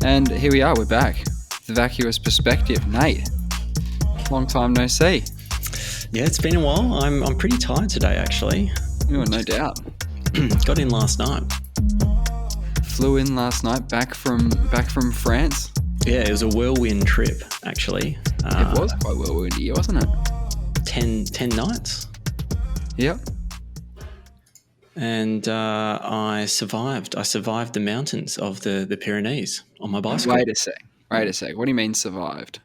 And here we are, we're back. The Vacuous Perspective. Nate, long time no see. Yeah, it's been a while. I'm pretty tired today, actually. Oh, no doubt. Got in last night. Flew in last night, back from France. Yeah, it was a whirlwind trip, actually. It was quite whirlwindy, wasn't it? 10 nights. Yep. And I survived. I survived the mountains of the Pyrenees on my bicycle. Wait a sec. What do you mean survived?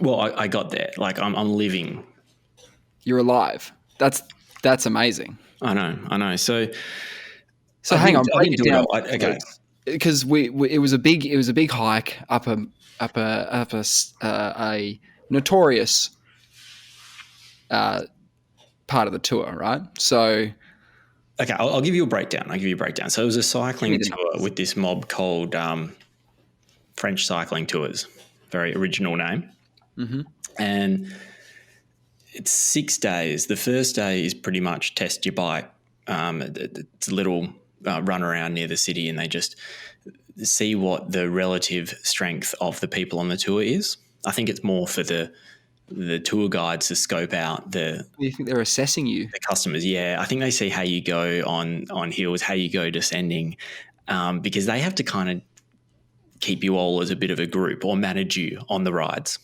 Well, I got there. Like, I'm living. You're alive. That's amazing. I know. So hang on, break it down. Okay. Because it was a big hike up a notorious part of the tour, right? So, okay, I'll give you a breakdown. So it was a cycling tour with this mob called French Cycling Tours. Very original name. Mm-hmm. And it's 6 days. The first day is pretty much test your bike. It's a little run around near the city, and they just see what the relative strength of the people on the tour is. I think it's more for the tour guides to scope out Do you think they're assessing you? the customers. Yeah, I think they see how you go on hills, how you go descending, because they have to kind of keep you all as a bit of a group or manage you on the rides.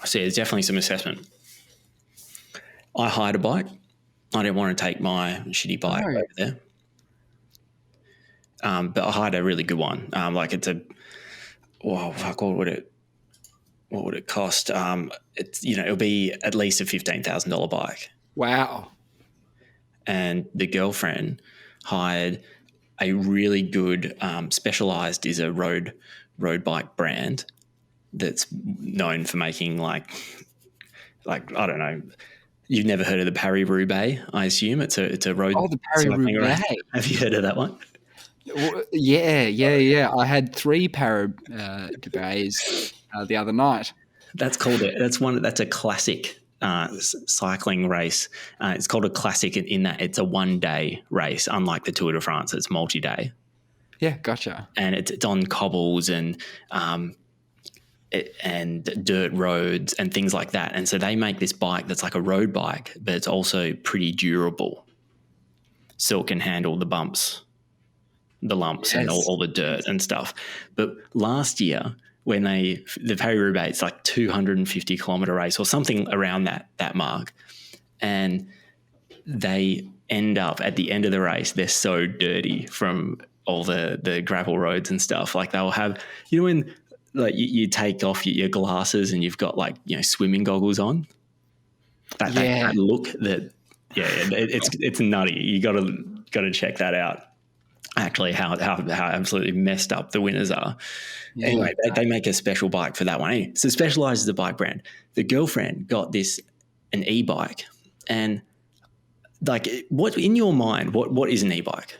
So there's definitely some assessment. I hired a bike. I didn't want to take my shitty bike over there. But I hired a really good one. What would it cost? It'll be at least a $15,000 bike. Wow. And the girlfriend hired a really good Specialized is a road bike brand that's known for making like I don't know. You've never heard of the Paris-Roubaix, I assume. It's a road. Oh, the Paris-Roubaix. Have you heard of that one? Yeah. I had 3 Paris-Roubaix the other night. That's a classic cycling race. It's called a classic in that it's a 1-day race, unlike the Tour de France. It's multi-day. Yeah, gotcha. And it's on cobbles and dirt roads and things like that. And so they make this bike that's like a road bike, but it's also pretty durable. So it can handle the bumps, the lumps, and all the dirt and stuff. But last year, when the Paris-Roubaix, it's like 250 kilometer race or something around that mark. And they end up at the end of the race, they're so dirty from all the gravel roads and stuff. Like they'll have, when like you take off your glasses and you've got like, swimming goggles on. That look it's nutty. You got to check that out. Actually, how absolutely messed up the winners are. Yeah. Anyway, they make a special bike for that one. Anyway, so Specialized is the bike brand. The girlfriend got an e-bike, and like, what in your mind? What is an e-bike?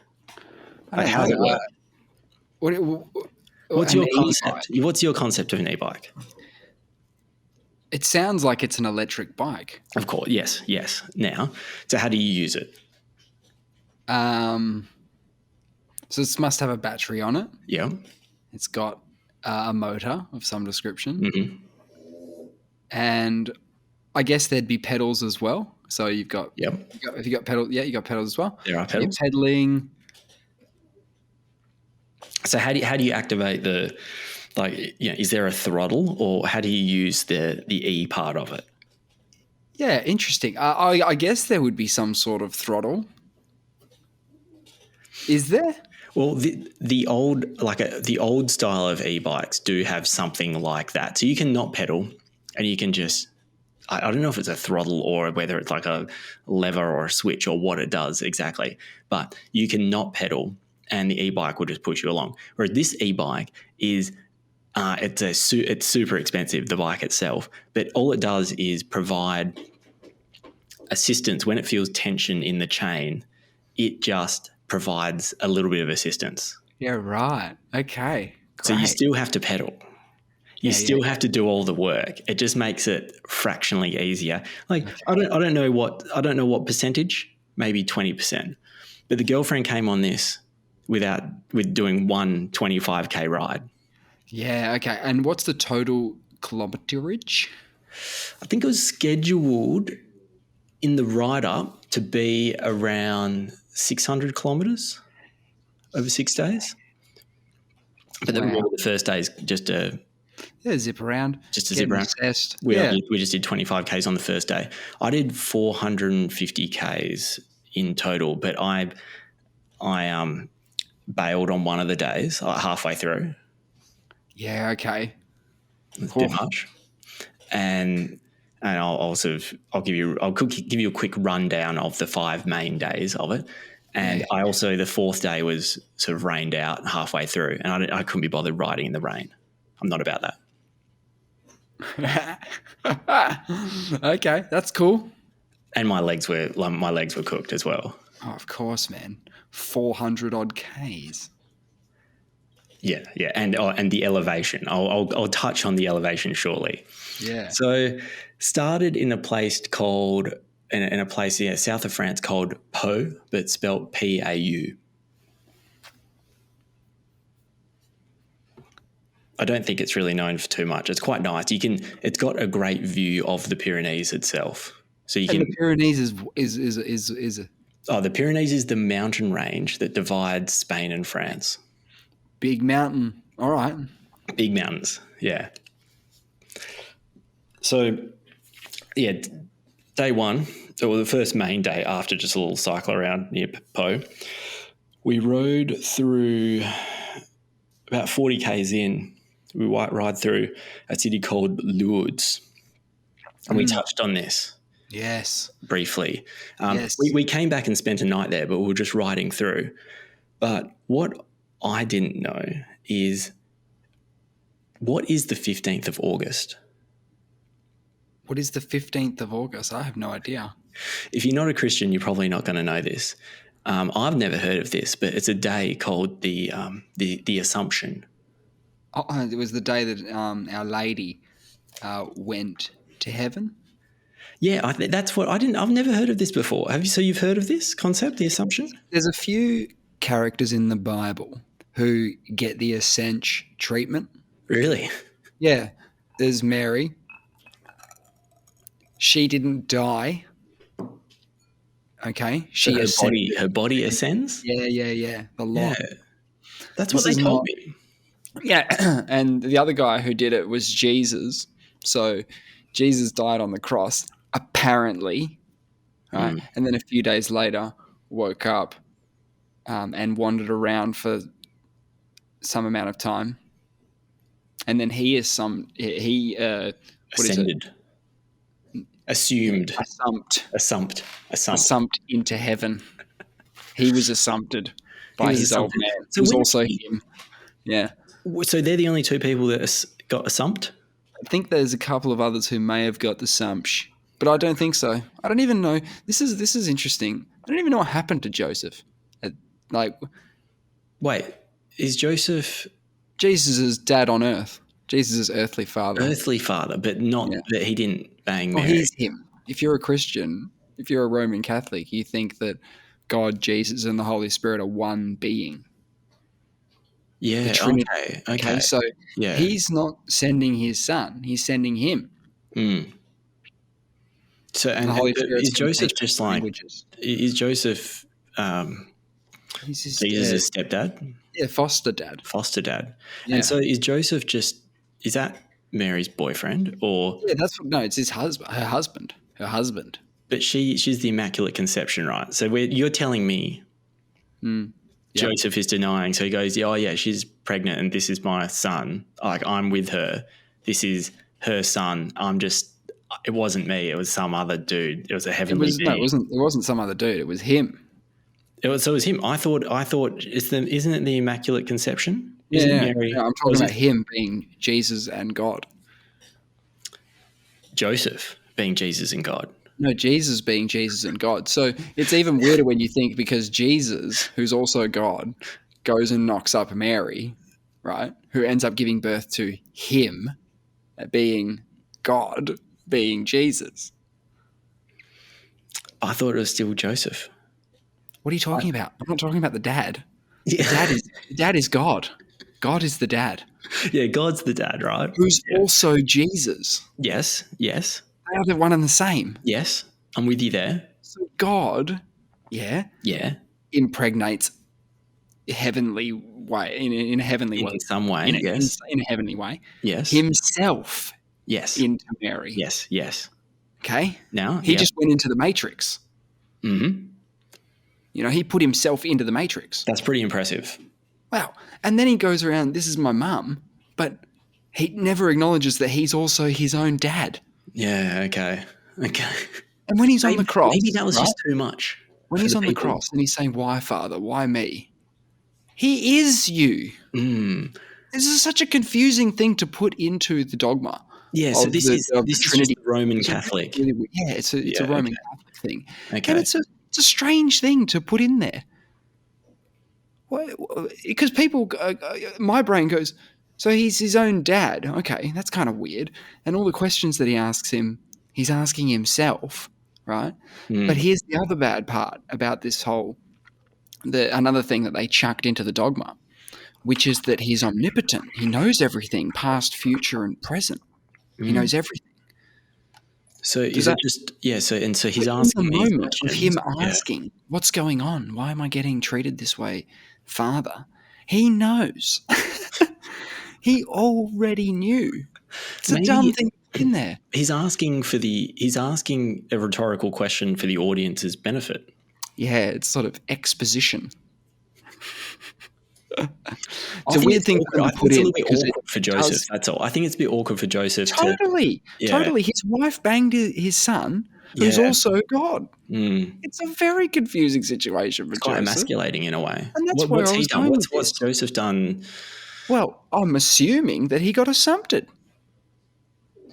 Like, how does it work? What's your concept? What's your concept of an e-bike? It sounds like it's an electric bike. Of course, yes. Now, so how do you use it? So this must have a battery on it. Yeah. It's got a motor of some description. Mm-hmm. And I guess there'd be pedals as well. So you've got... Yep. Have you got pedals? Yeah, you got pedals as well. There are pedals. You're pedaling. So how do you activate is there a throttle, or how do you use the E part of it? Yeah, interesting. I guess there would be some sort of throttle. Is there? Well, the old style of e-bikes do have something like that. So you can not pedal, and you can just, I don't know if it's a throttle or whether it's like a lever or a switch or what it does exactly, but you can not pedal and the e-bike will just push you along. Whereas this e-bike is, it's super expensive, the bike itself, but all it does is provide assistance when it feels tension in the chain. It just provides a little bit of assistance. Yeah, right. Okay. Great. So you still have to pedal. You still have to do all the work. It just makes it fractionally easier. Like, okay. I don't know what percentage, maybe 20%. But the girlfriend came on this with doing one 25K ride. Yeah, okay. And what's the total kilometerage? I think it was scheduled in the ride up to be around 600 kilometers over 6 days. But then Wow. the first day is just a Zip around. zip Getting around. assessed. We Yeah. just did 25Ks on the first day. I did 450Ks in total, but I bailed on one of the days halfway through. Yeah, okay. It's a bit much. And I'll give you a quick rundown of the 5 main days of it. And Yeah. I also, the fourth day was sort of rained out halfway through, and I couldn't be bothered riding in the rain. I'm not about that. Okay, that's cool. And my legs were cooked as well. Oh, of course, man. 400 odd Ks. Yeah, and the elevation. I'll touch on the elevation shortly. Yeah. So, started in a place called south of France called Pau, but spelt Pau. I don't think it's really known for too much. It's quite nice. It's got a great view of the Pyrenees itself. So you And can. the Pyrenees is The Pyrenees is the mountain range that divides Spain and France. big mountain. All right. Big mountains, yeah. So, yeah, day one, or the first main day after just a little cycle around near Pau, we rode through about 40 Ks in. We ride through a city called Lourdes. And we touched on this. Yes. Briefly. Yes. We came back and spent a night there, but we were just riding through. But what I didn't know is, what is the 15th of August? What is the 15th of August? I have no idea. If you're not a Christian, you're probably not going to know this. I've never heard of this, but it's a day called the Assumption. Oh, it was the day that Our Lady went to heaven. Yeah, that's what I didn't. I've never heard of this before. Have you? So you've heard of this concept, the Assumption? There's a few characters in the Bible who get the ascension treatment. Really? Yeah. There's Mary. She didn't die. Okay. So her body ascends? Yeah. The lot. Yeah. That's what they told me. Yeah. And the other guy who did it was Jesus. So Jesus died on the cross, apparently. Right. And then a few days later woke up and wandered around for some amount of time. And then he assumed Assumed into heaven. He was assumpted by his old man. So it was also him. Yeah. So they're the only two people that got assumped? I think there's a couple of others who may have got the sumpsh, but I don't think so. I don't even know. This is interesting. I don't even know what happened to Joseph. Wait, is Joseph Jesus' dad on earth? Jesus' earthly father. Earthly father, but not that he didn't bang Mary. He's him. If you're a Christian, if you're a Roman Catholic, you think that God, Jesus, and the Holy Spirit are one being. Yeah, okay. So he's not sending his son; he's sending him. So and the Holy Spirit is Joseph just like languages. Is Joseph Jesus' stepdad? Yeah, foster dad. Yeah. And so is Joseph is that Mary's boyfriend or? Yeah, it's his husband. Her husband. But she's the Immaculate Conception, right? So you're telling me. Joseph is denying. So he goes, she's pregnant and this is my son. Like, I'm with her. This is her son. It wasn't me. It was some other dude. It was a heavenly being. No, it wasn't some other dude. It was him. So it was him. I thought isn't it the Immaculate Conception? Mary, I'm talking about him being Jesus and God. Joseph being Jesus and God. No, Jesus being Jesus and God. So it's even weirder when you think, because Jesus, who's also God, goes and knocks up Mary, right? Who ends up giving birth to him, being God, being Jesus. I thought it was still Joseph. What are you talking about? I'm not talking about the dad. Yeah. The dad is God. God is the dad, Yeah, God's the dad, right? who's Yeah. also Jesus. Yes, yes, They are the one and the same. yes. I'm with you there. So God, yeah, Yeah, impregnates heavenly way in a heavenly way in some way. Yes, in a heavenly way yes, himself yes, into Mary. yes, yes. Okay, Now, he yep. just went into the matrix. Hmm. He put himself into the matrix. That's pretty impressive. Wow. And then he goes around, this is my mum, but he never acknowledges that he's also his own dad. Yeah. Okay. Okay. And when he's on the Maybe cross, that was right? just too much When for he's the on the people. cross and he's saying, "Why, Father? Why me?" He is you. Mm. This is such a confusing thing to put into the dogma Yeah. So of the just Trinity. the Roman It's a Catholic. yeah, it's a Yeah. Roman Okay. Catholic thing, and Okay. it's a strange thing to put in there. Because people, my brain goes, so he's his own dad. Okay, that's kind of weird. And all the questions that he asks him, he's asking himself, right? But Mm. here's the other bad part about this whole another thing that they chucked into the dogma, which is that he's omnipotent. He knows everything, past, future, and present. He Mm. knows everything. So Does is it that just so so he's in the asking these moment of questions? him Yeah. asking, "What's going on? Why am I getting treated this way, Father?" He knows. He already knew. It's a dumb Maybe thing to put in there. he's asking a rhetorical question for the audience's benefit. Yeah, it's sort of exposition. I It's a think weird it's thing for awkward. them I to think put it's a in little bit because it awkward for Joseph. does That's all. I think it's a bit awkward for Joseph to. totally, Yeah. totally. His wife banged his son, who's Yeah. also God. Mm. It's a very confusing situation for It's quite Joseph, emasculating in a way. and that's where What's I he was done? going with What's this. Joseph done? Well, I'm assuming that he got assumpted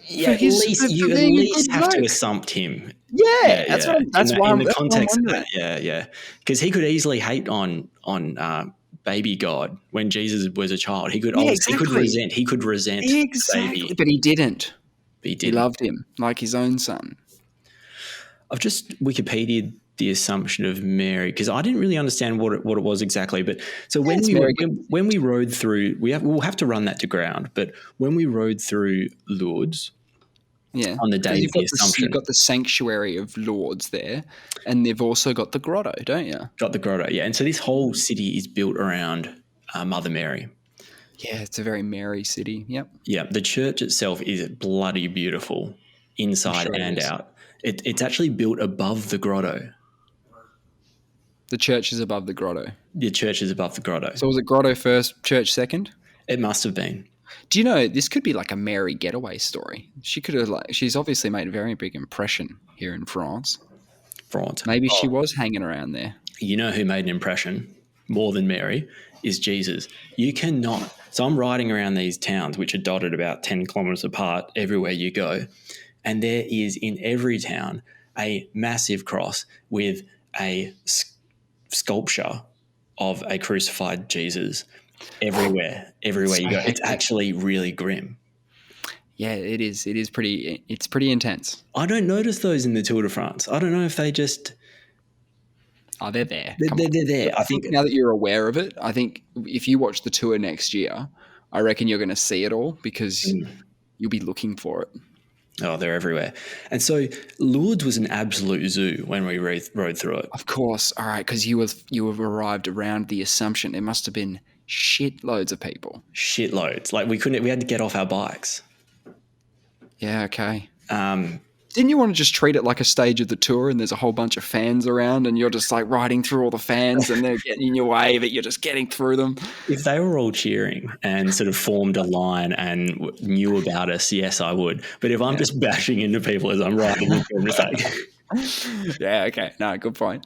Yeah, for you at being a good least have to bloke. assumped him. Yeah, Yeah, yeah. That's why In the that's what I'm context of that, wondering. yeah, yeah. Because he could easily hate on baby God when Jesus was a child. Yeah, He could exactly, resent the exactly. baby. But he didn't. But he He didn't. loved him like his own son. I've just Wikipedia'd the assumption of Mary because I didn't really understand what it was exactly. But so Yeah, when it's we were Mary. when we rode through, we'll have to run that to ground. But when we rode through Lourdes Yeah, on the day because of the you've Assumption, got the sanctuary of Lourdes there, and they've also got the grotto, don't you? got the grotto, yeah, and so this whole city is built around Mother Mary. Yeah, it's a very Mary city. Yep, Yeah, the church itself is bloody beautiful I'm inside sure it and is. out. It's actually built above the grotto. The church is above the grotto. The church is above the grotto. So was it grotto first, church second? It must have been. Do you know this could be like a Mary getaway story? She could have she's obviously made a very big impression here in France. Fraught. Maybe she Oh, was hanging around there. you know who made an impression more than Mary is Jesus. You cannot. So I'm riding around these towns, which are dotted about 10 kilometers apart everywhere you go. And there is in every town a massive cross with a sculpture of a crucified Jesus everywhere you So go. It's hectic. actually really grim. Yeah, it is. It is pretty. It's pretty intense. I don't notice those in the Tour de France. I don't know if they just Oh, they're there. Come on. they're there. But I think now that you're aware of it, I think if you watch the tour next year, I reckon you're going to see it all because you'll be looking for it. Oh, they're everywhere. And so Lourdes was an absolute zoo when we rode through it. Of course. All right, because you have arrived around the Assumption. There must have been shitloads of people. Shitloads. Like we had to get off our bikes. Yeah. Okay. Um, Didn't you want to just treat it like a stage of the tour and there's a whole bunch of fans around and you're just like riding through all the fans and they're getting in your way, but you're just getting through them? if they were all cheering and sort of formed a line and knew about us, yes, I would. But if I'm just bashing into people as I'm riding into them, just like, Yeah. Okay. No, good point.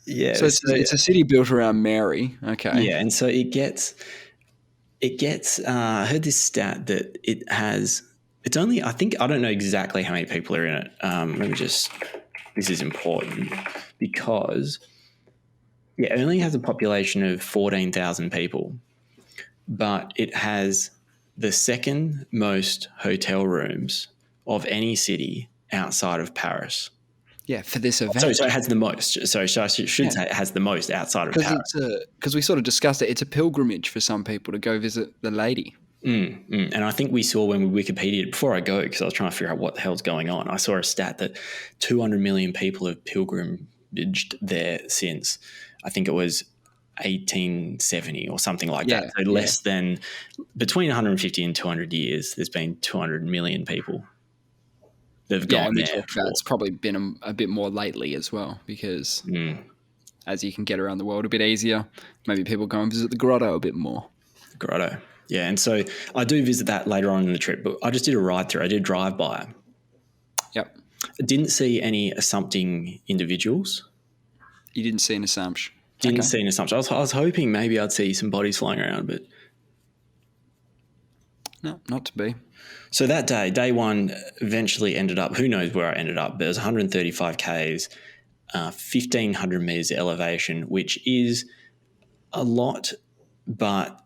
yeah. So it's a city built around Mary. Okay. Yeah, and so it gets. I heard this stat that it's only. I don't know exactly how many people are in it. Let me just. This is important because it only has a population of 14,000 people, but it has the second most hotel rooms of any city outside of Paris. Yeah, for this event. So it has the most. So I should say it has the most outside of Paris. Because we sort of discussed it. It's a pilgrimage for some people to go visit the lady. And I think we saw when we Wikipedia'd, before I go, because I was trying to figure out what the hell's going on, I saw a stat that 200 million people have pilgrimaged there since, I think it was 1870 or something like that. So less than, between 150 and 200 years, there's been 200 million people that have gone there. It's probably been a bit more lately as well, because as you can get around the world a bit easier, maybe people go and visit the grotto a bit more. Grotto. Yeah, and so I do visit that later on in the trip, but I just did a ride through. I did drive by. Yep. I didn't see any assumpting individuals. You didn't see an assumption? Didn't see an assumption. I was hoping maybe I'd see some bodies flying around, but... No, not to be. So that day one, eventually ended up, who knows where I ended up, but it was 135 Ks, 1,500 metres elevation, which is a lot, but...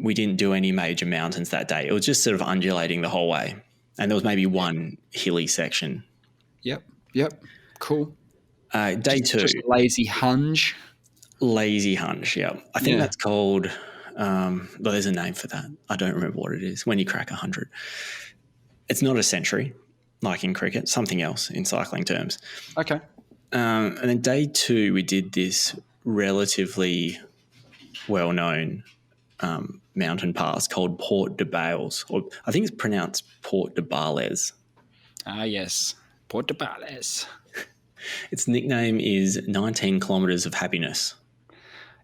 we didn't do any major mountains that day. It was just sort of undulating the whole way. And there was maybe one hilly section. Yep. Cool. Day two. Just lazy hunch. Lazy hunch, yeah. I think that's called, well, there's a name for that. I don't remember what it is. When you crack 100. It's not a century, like in cricket, something else in cycling terms. Okay. And then day two, we did this relatively well-known mountain pass called Port de Bales, or I think it's pronounced Port de Bales. Ah, yes. Port de Bales. Its nickname is 19 kilometres of happiness.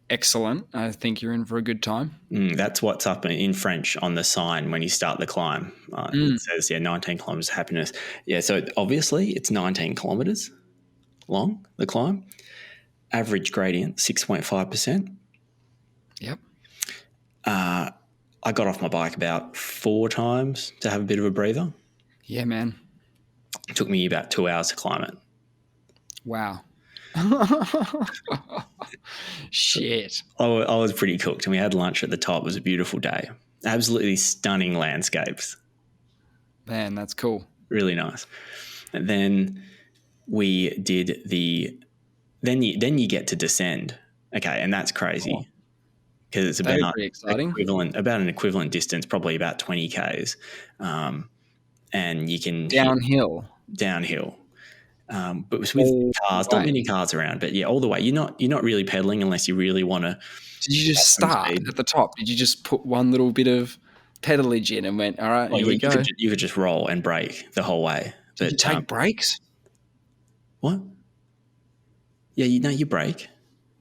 Excellent. I think you're in for a good time. That's what's up in French on the sign when you start the climb. It says, 19 kilometres of happiness. Yeah, so obviously it's 19 kilometres long, the climb. Average gradient, 6.5%. Yep. I got off my bike about 4 times to have a bit of a breather. Yeah, man. It took me about 2 hours to climb it. Wow. Shit. I was pretty cooked, and we had lunch at the top. It was a beautiful day. Absolutely stunning landscapes. Man, that's cool. Really nice. And then we did then you get to descend. Okay, and that's crazy. Because it's about an equivalent distance, probably about 20 Ks. And you can... Downhill. But with cars, not many cars around, but all the way. You're not really pedaling unless you really want to... Did you just start at the top? Did you just put one little bit of pedalage in and went, all right, here we go? You could just roll and brake the whole way. Did you take brakes? What? Yeah, you brake.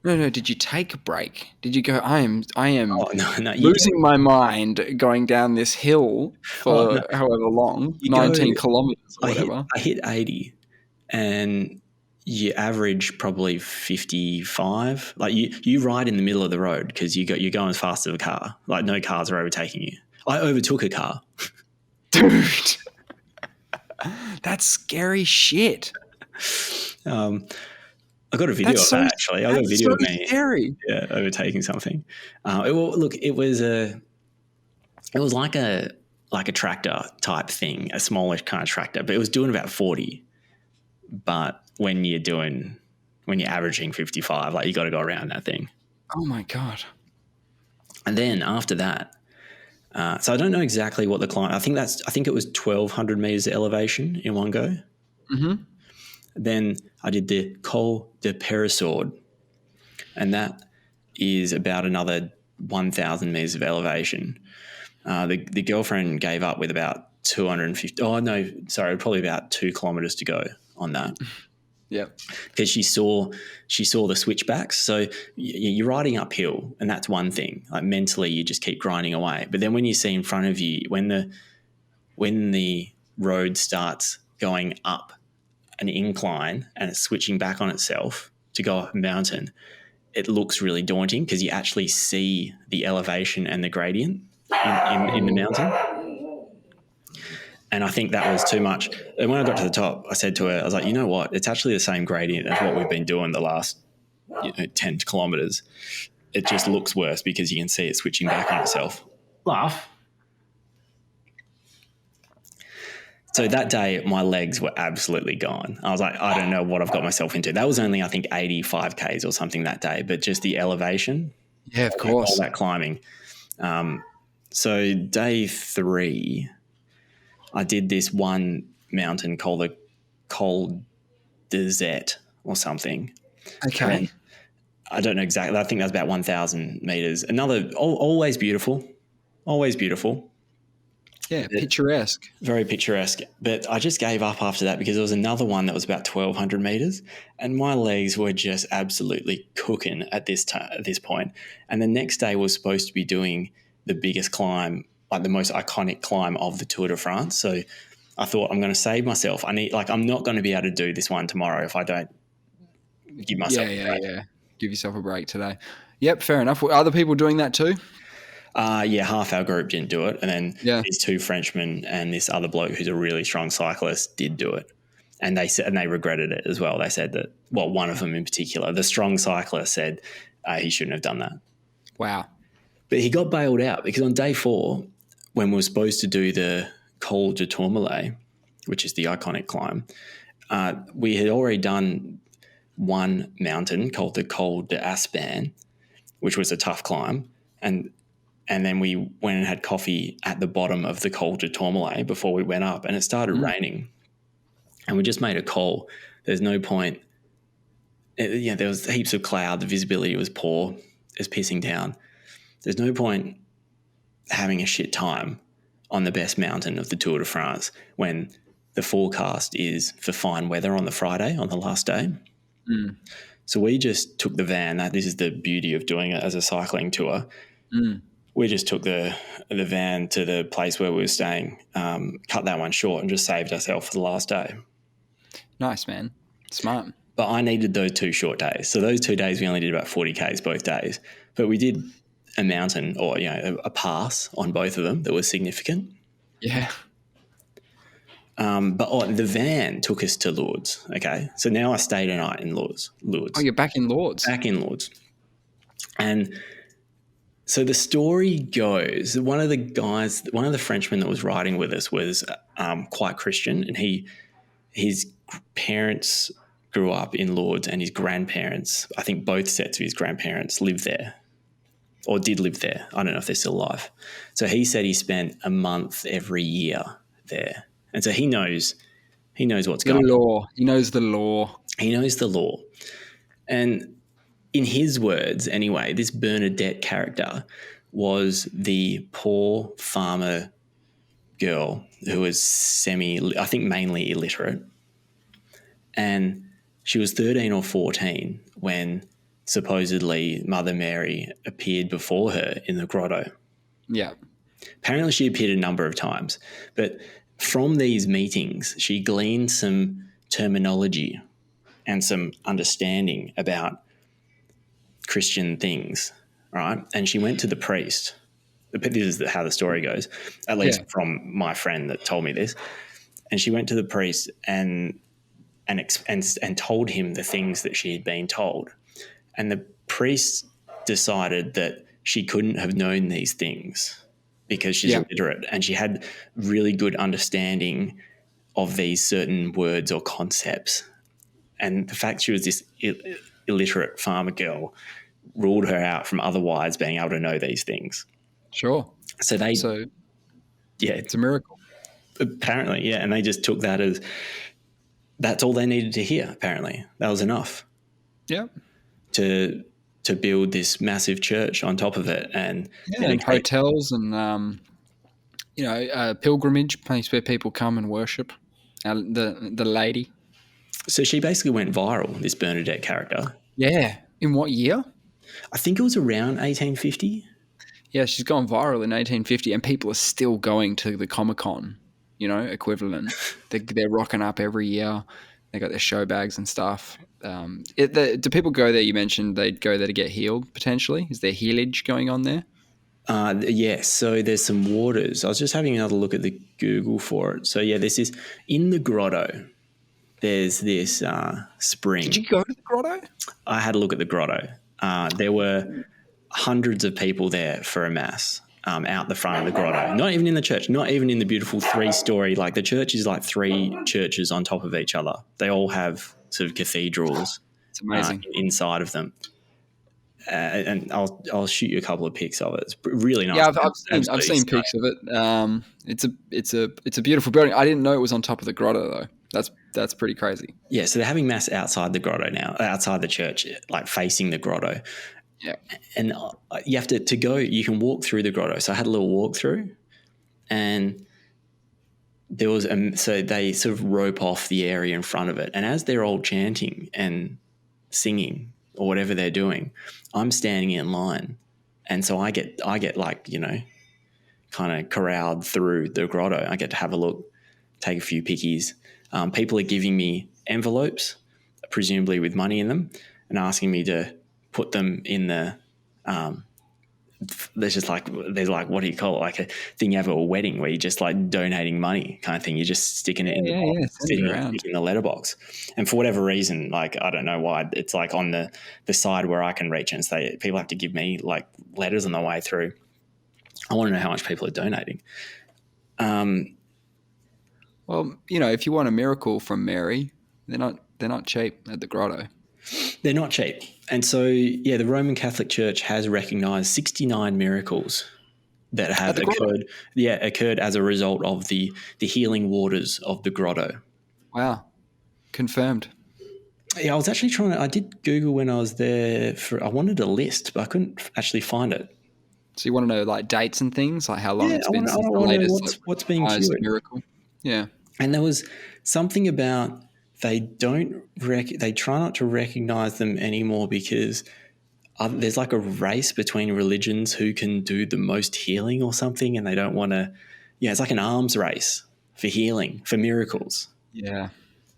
No. Did you take a break? Did you go? I am no, losing my mind going down this hill for however long, 19 kilometers or whatever. I hit 80, and you average probably 55. Like you ride in the middle of the road because you're going as fast as a car. Like no cars are overtaking you. I overtook a car, dude. That's scary shit. I got a video of that actually. I got a video of me scary. Overtaking something. It was like a tractor type thing, a smallish kind of tractor, but it was doing about 40. But when you're averaging 55, like you got to go around that thing. Oh my God. And then after that, so I don't know exactly what the climb. I think it was 1,200 meters elevation in one go. Mm-hmm. Then I did the Col de Peyrasourde, and that is about another 1,000 meters of elevation. The girlfriend gave up with about 250. Oh no, sorry, probably about 2 kilometers to go on that. Yeah, because she saw the switchbacks. So you're riding uphill, and that's one thing. Like mentally, you just keep grinding away. But then when you see in front of you, when the road starts going up an incline and it's switching back on itself to go up a mountain, it looks really daunting because you actually see the elevation and the gradient in the mountain. And I think that was too much. And when I got to the top, I said to her, I was like, you know what? It's actually the same gradient as what we've been doing the last 10 kilometres. It just looks worse because you can see it switching back on itself. Laugh. So that day, my legs were absolutely gone. I was like, I don't know what I've got myself into. That was only, I think, 85 Ks or something that day, but just the elevation, Yeah, of all course. that climbing. So day 3, I did this one mountain called the Col d'Azet or something. And then Okay. I don't know exactly. I think that was about 1,000 meters. Another, always beautiful, always beautiful. Yeah, picturesque. Very picturesque. But I just gave up after that because there was another one that was about 1,200 meters, and my legs were just absolutely cooking at this point. And the next day was supposed to be doing the biggest climb, like the most iconic climb of the Tour de France. So I thought, I'm going to save myself. I'm not going to be able to do this one tomorrow if I don't give myself Yeah, a yeah, break. yeah. Give yourself a break today. Yep, fair enough. Were other people doing that too? Yeah, half our group didn't do it, and then Yeah. these 2 Frenchmen and this other bloke who's a really strong cyclist did do it, and they said, and they regretted it as well. They said that, well, one of them in particular, the strong cyclist, said he shouldn't have done that, Wow. but he got bailed out because on day 4, when we were supposed to do the Col de Tourmalet, which is the iconic climb, we had already done one mountain called the Col de Aspan, which was a tough climb, and then we went and had coffee at the bottom of the Col de Tourmalet before we went up, and it started raining. And we just made a call. There's no point. There was heaps of cloud. The visibility was poor. It was pissing down. There's no point having a shit time on the best mountain of the Tour de France when the forecast is for fine weather on the Friday, on the last day. Mm. So we just took the van. This is the beauty of doing it as a cycling tour. Mm. We just took the van to the place where we were staying, cut that one short, and just saved ourselves for the last day. Nice, man. Smart. But I needed those 2 short days. So those 2 days, we only did about 40 Ks both days. But we did a mountain or a pass on both of them that was significant. Yeah. But the van took us to Lourdes. Okay, so now I stayed a night in Lourdes. Oh, you're back in Lords. Back in Lourdes, and so the story goes, one of the Frenchmen that was riding with us was quite Christian, and his parents grew up in Lourdes, and his grandparents, I think both sets of his grandparents lived there or did live there. I don't know if they're still alive. So he said he spent a month every year there, and so he knows what's The going on. law. He knows the law. He knows the law, and in his words, anyway, this Bernadette character was the poor farmer girl who was I think mainly illiterate. And she was 13 or 14 when supposedly Mother Mary appeared before her in the grotto. Yeah. Apparently she appeared a number of times, but from these meetings, she gleaned some terminology and some understanding about Christian things, right? And she went to the priest. This is how the story goes, at least from my friend that told me this. And she went to the priest and told him the things that she had been told. And the priest decided that she couldn't have known these things because she's illiterate, and she had really good understanding of these certain words or concepts. And the fact she was this illiterate farmer girl ruled her out from otherwise being able to know these things. Sure. So it's a miracle. Apparently, yeah. And they just took that as that's all they needed to hear. Apparently, that was enough. Yeah. To build this massive church on top of it, and hotels and pilgrimage place where people come and worship the lady. So she basically went viral, this Bernadette character. Yeah. In what year? I think it was around 1850. Yeah, she's gone viral in 1850, and people are still going to the Comic-Con, equivalent. They're rocking up every year. They got their show bags and stuff. Do people go there? You mentioned they'd go there to get healed, potentially. Is there healage going on there? Yes, so there's some waters. I was just having another look at the Google for it. So, yeah, this is in the grotto. There's this spring. Did you go to the grotto? I had a look at the grotto. There were hundreds of people there for a mass. out the front of the grotto. Not even in the church, not even in the beautiful 3-story. Like the church is like 3 churches on top of each other. They all have sort of cathedrals It's amazing. inside of them. And I'll shoot you a couple of pics of it. It's really nice. Yeah, I've seen pics of it. It's a beautiful building. I didn't know it was on top of the grotto though. That's pretty crazy. Yeah, so they're having mass outside the grotto now, outside the church, like facing the grotto. Yeah. And you have to go. You can walk through the grotto. So I had a little walk through, and there was so they sort of rope off the area in front of it, and as they're all chanting and singing or whatever they're doing, I'm standing in line, and so I get like, you know, kind of corralled through the grotto. I get to have a look, take a few pickies. People are giving me envelopes, presumably with money in them, and asking me to put them in the there's like what do you call it, like a thing you have at a wedding where you're just like donating money kind of thing. You're just sticking it in the box, sticking it in the letterbox. And for whatever reason, like I don't know why, it's like on the side where I can reach, and say people have to give me like letters on the way through. I want to know how much people are donating. Well, you know, if you want a miracle from Mary, they're not cheap at the grotto. They're not cheap. And so, yeah, the Roman Catholic Church has recognised 69 miracles that have occurred as a result of the healing waters of the grotto. Wow. Confirmed. Yeah, I was actually I did Google when I was there I wanted a list, but I couldn't actually find it. So you want to know like dates and things, like how long it's been since the latest what's being cured. Miracle? Yeah. And there was something about they try not to recognize them anymore because there's like a race between religions who can do the most healing or something, and they don't want to. Yeah, it's like an arms race for healing, for miracles. Yeah.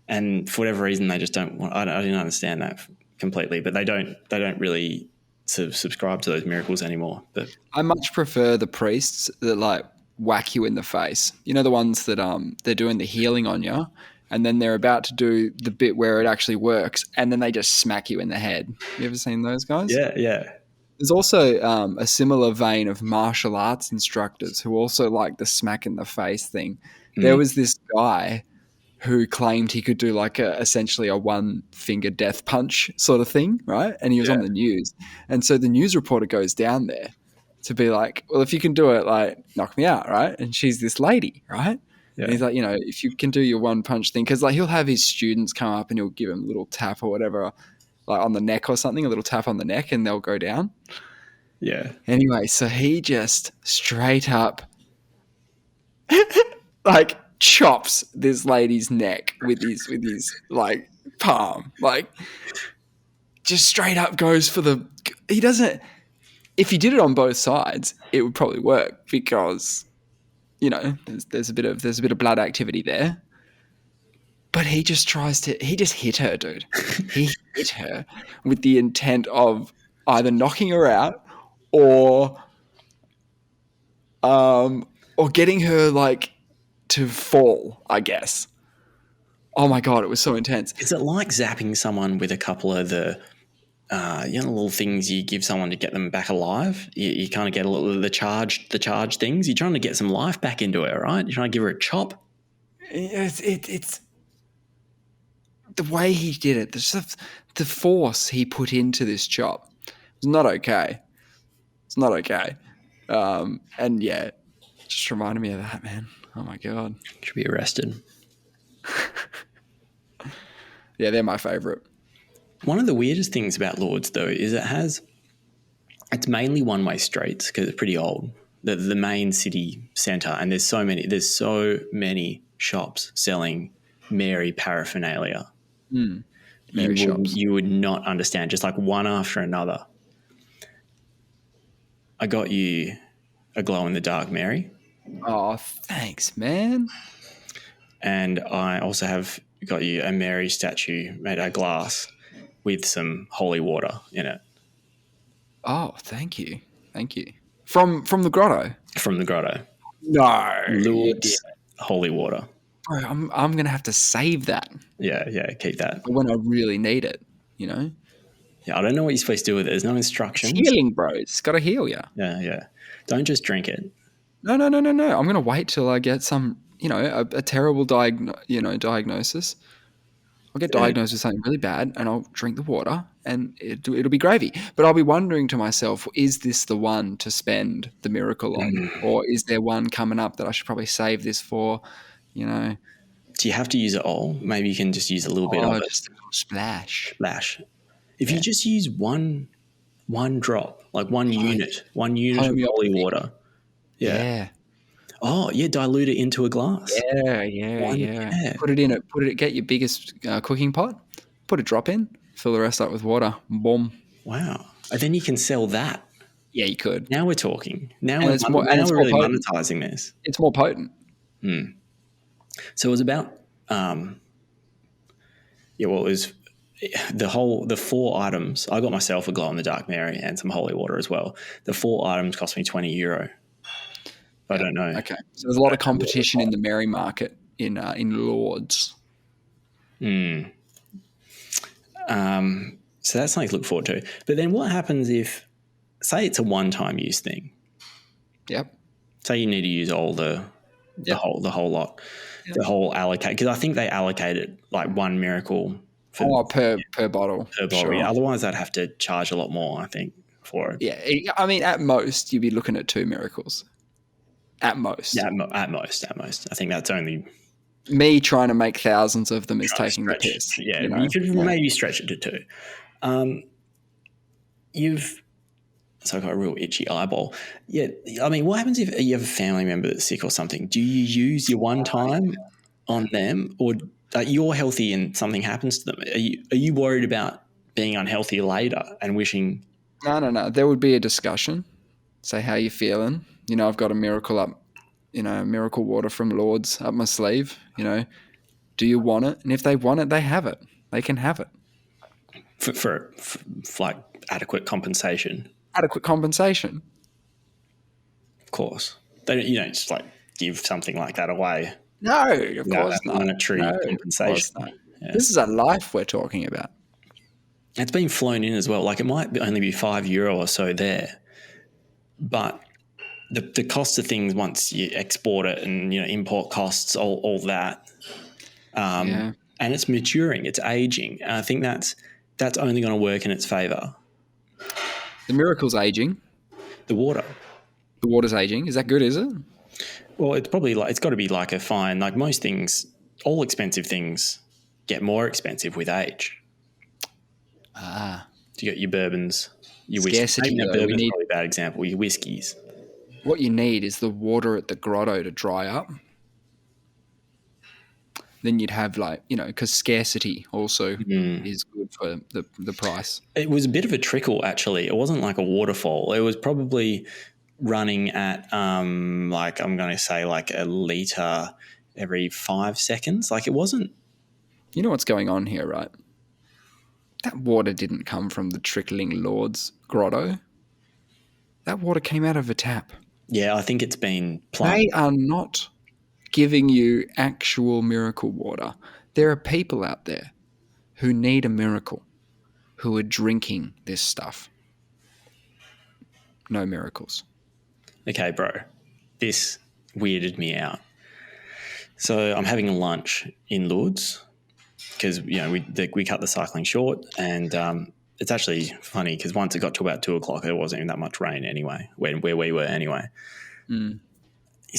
And for whatever reason, they just don't want. I didn't understand that completely, but they don't really sort of subscribe to those miracles anymore. But I much prefer the priests that like whack you in the face. You know, the ones that they're doing the healing on you, and then they're about to do the bit where it actually works, and then they just smack you in the head. You ever seen those guys? Yeah, yeah. There's also a similar vein of martial arts instructors who also like the smack in the face thing. There was this guy who claimed he could do like essentially a one-finger death punch sort of thing, right? And he was on the news. And so the news reporter goes down there to be like, well, if you can do it, like, knock me out, right? And she's this lady, right? Yeah. And he's like, you know, if you can do your one-punch thing, because like he'll have his students come up and he'll give them a little tap or whatever, like on the neck or something, a little tap on the neck, and they'll go down. Yeah. Anyway, so he just straight up like chops this lady's neck with his like palm, like just straight up goes for the. He doesn't. If he did it on both sides, it would probably work because, you know, there's a bit of blood activity there. But he just he just hit her, dude. He hit her with the intent of either knocking her out or getting her like to fall, I guess. Oh my God, it was so intense. Is it like zapping someone with a couple of the little things you give someone to get them back alive? You kind of get a little the charge things. You're trying to get some life back into her, right? You're trying to give her a chop. It's the way he did it, the force he put into this chop was not okay. It's not okay. And yeah, it just reminded me of that, man. Oh my God. Should be arrested. Yeah, they're my favourite. One of the weirdest things about Lourdes, though, is it's mainly one-way streets because it's pretty old. The main city centre, and there's so many shops selling Mary paraphernalia. You would not understand, just like one after another. I got you a glow-in-the-dark Mary. Oh, thanks, man. And I also have got you a Mary statue made out of glass with some holy water in it. Oh, thank you. Thank you. From the grotto? From the grotto. No. Lourdes holy water. Bro, I'm going to have to save that. Yeah, keep that. When I really need it, you know? Yeah, I don't know what you're supposed to do with it. There's no It's instructions. healing, bro. It's got to heal you. Yeah. Don't just drink it. No. I'm gonna wait till I get some, a terrible diagnosis. I'll get Yeah. diagnosed with something really bad, and I'll drink the water, and it'll be gravy. But I'll be wondering to myself, is this the one to spend the miracle on, or is there one coming up that I should probably save this for? You know, Do you have to use it all? Maybe you can just use a little bit of it. just a little splash. Splash. If you Yeah. just use one drop, like one unit of holy Homeopathy. water. Yeah. Yeah. Oh, yeah, dilute it into a glass. One, Yeah. yeah. Put it in it. Get your biggest cooking pot. Put a drop in. Fill the rest up with water. Boom. Wow. And then you can sell that. Yeah, you could. Now we're talking. Now And it's more really potent. monetizing this. It's more potent. So it was about it was the 4 items. I got myself a glow in the dark Mary and some holy water as well. The 4 items cost me €20. I don't know. Okay. So there's a lot of competition in the Mary market in Lords. So that's something to look forward to. But then what happens if, say, it's a one-time use thing? Yep. Say you need to use all the whole lot, the whole allocate, because I think they allocate it like one miracle per bottle. per bottle. Sure. Yeah. Otherwise, they'd have to charge a lot more, I think, for it. Yeah. I mean, at most, you'd be looking at 2 miracles. At most. Yeah, at most. I think that's only me trying to make thousands of them is taking the piss. Yeah, you could maybe stretch it to 2. So I've got a real itchy eyeball. Yeah, I mean, what happens if you have a family member that's sick or something? Do you use your one time on them, or you're healthy and something happens to them? Are you worried about being unhealthy later and wishing? No. There would be a discussion. Say, how you feeling? I've got a miracle up, miracle water from Lords up my sleeve. Do you want it? And if they want it, they have it. They can have it. For like adequate compensation. Adequate compensation. Of course. They don't, just like give something like that away. No, of course not. Monetary compensation. Not. Yeah. This is a life we're talking about. It's been flown in as well. Like, it might only be €5 or so there, but the cost of things once you export it and import costs, all that, and it's maturing, it's aging. And I think that's only going to work in its favour. The miracle's aging. The water's aging. Is that good? Is it? Well, it's probably it's got to be like a fine. Like most things, all expensive things get more expensive with age. You got your bourbons, your whiskeys. Bourbon's probably a bad example. Your whiskies. What you need is the water at the grotto to dry up. Then you'd have because scarcity also is good for the price. It was a bit of a trickle, actually. It wasn't like a waterfall. It was probably running at I'm going to say like a litre every 5 seconds. Like, it wasn't. You know what's going on here, right? That water didn't come from the trickling Lord's grotto. That water came out of a tap. Yeah, I think it's been plumbed. They are not giving you actual miracle water. There are people out there who need a miracle, who are drinking this stuff. No miracles. Okay, bro. This weirded me out. So I'm having lunch in Lourdes because we cut the cycling short, and it's actually funny because once it got to about 2:00, there wasn't even that much rain anyway, where we were anyway. You're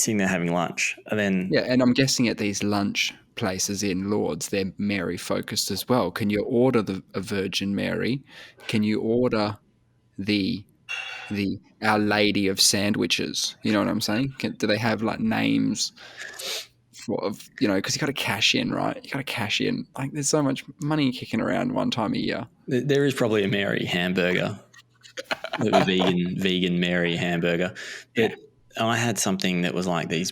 sitting there having lunch, and then and I'm guessing at these lunch places in Lourdes, they're Mary focused as well. Can you order a Virgin Mary? Can you order the Our Lady of sandwiches? You know what I'm saying? Do they have like names? Because you got to cash in, right? You got to cash in. Like, there's so much money kicking around one time a year. There is probably a Mary hamburger, a vegan Mary hamburger. But I had something that was like these.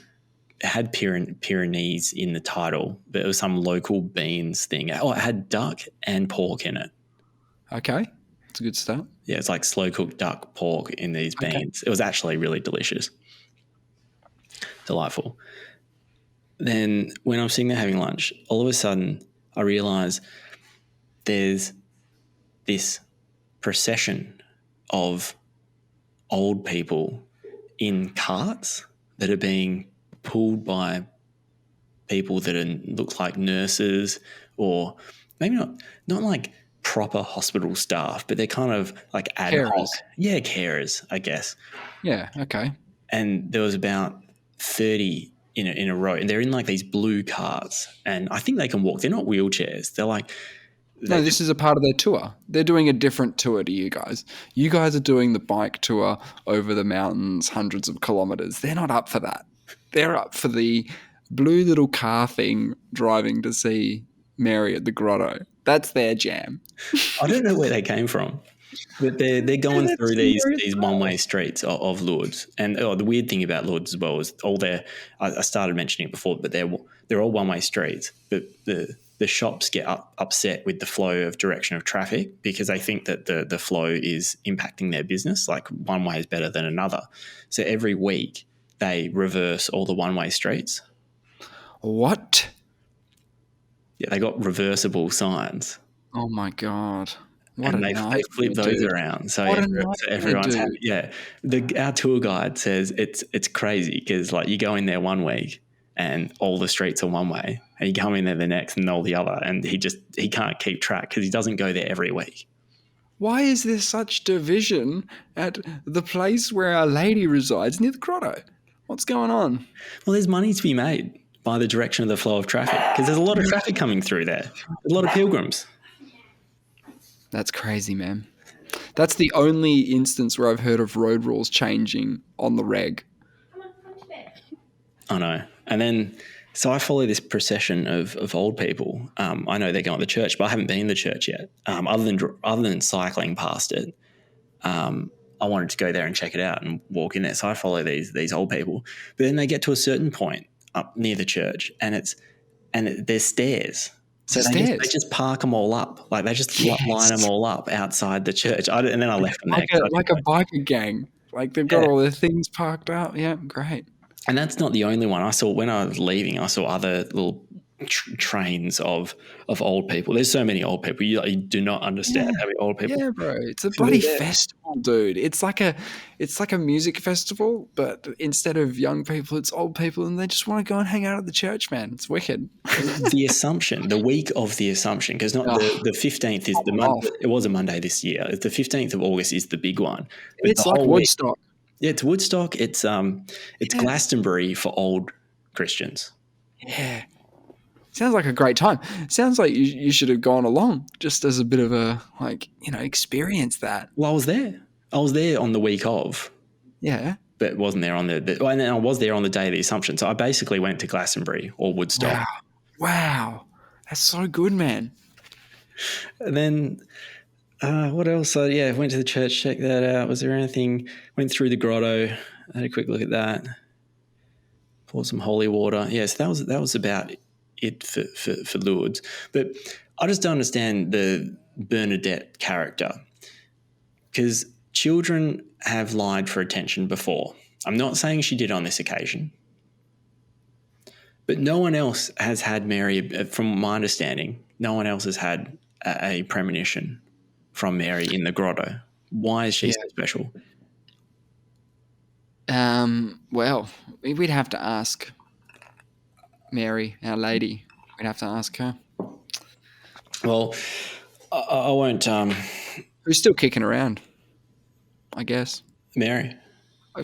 It had Pyrenees in the title, but it was some local beans thing. Oh, it had duck and pork in it. Okay, that's a good start. Yeah, it's like slow cooked duck, pork in these beans. It was actually really delicious, delightful. Then when I'm sitting there having lunch, all of a sudden I realise there's this procession of old people in carts that are being pulled by people that look like nurses, or maybe not like proper hospital staff, but they're kind of like ad hoc. Carers. Yeah, carers, I guess. Yeah. Okay. And there was about 30 in a row, and they're in like these blue carts, and I think they can walk. They're not wheelchairs. They're like No, this is a part of their tour. They're doing a different tour to you guys. You guys are doing the bike tour over the mountains, hundreds of kilometers. They're not up for that. They're up for the blue little car thing, driving to see Mary at the grotto. That's their jam. I don't know where they came from. But they're Yeah, going that's through Mary at these the one grotto. way streets of Lourdes, and the weird thing about Lourdes as well is all their. I started mentioning it before, but they're all one way streets. But the shops get upset with the flow of direction of traffic because they think that the flow is impacting their business. Like one way is better than another, so every week they reverse all the one way streets. What? Yeah, they got reversible signs. Oh my god! What a And they nightmare, flip those dude! around, so What a so nightmare, everyone's happy. dude! Yeah, our tour guide says it's crazy because like you go in there one week and all the streets are one way, and you come in there the next and all the other, and he can't keep track because he doesn't go there every week. Why is there such division at the place where Our Lady resides near the grotto? What's going on? Well, there's money to be made by the direction of the flow of traffic because there's a lot of traffic coming through there, a lot of pilgrims. That's crazy, man. That's the only instance where I've heard of road rules changing on the reg. I know. And then, so I follow this procession of old people. I know they're going to church, but I haven't been to church yet. Other than cycling past it, I wanted to go there and check it out and walk in there. So I follow these old people. But then they get to a certain point up near the church, and there's stairs. So they just park them all up, like they just line them all up outside the church. And then I left them there. Like a biker gang. Like they've got all their things parked up. Yeah, great. And that's not the only one. I saw when I was leaving, I saw other little trains of old people. There's so many old people. You do not understand how many old people. Yeah, bro. It's a bloody festival, dude. It's like a music festival, but instead of young people, it's old people, and they just want to go and hang out at the church, man. It's wicked. The Assumption, the week of the Assumption, because not the 15th is the Monday. It was a Monday this year. The 15th of August is the big one. But It's like Woodstock. Yeah, it's Woodstock. It's Glastonbury for old Christians. Yeah. Sounds like a great time. Sounds like you should have gone along just as a bit of a, experience that. Well, I was there. I was there on the week of. Yeah. But wasn't there on and then I was there on the day of the Assumption. So I basically went to Glastonbury or Woodstock. Wow. That's so good, man. And then what else? Went to the church, checked that out. Was there anything? Went through the grotto, had a quick look at that. Poured some holy water. Yes, that was about it for Lourdes. But I just don't understand the Bernadette character because children have lied for attention before. I'm not saying she did on this occasion, but no one else has had Mary, from my understanding, no one else has had a premonition from Mary in the grotto. Why is she so special? Well, we'd have to ask Mary, Our Lady. We'd have to ask her. Well, I won't. Who's still kicking around? I guess Mary.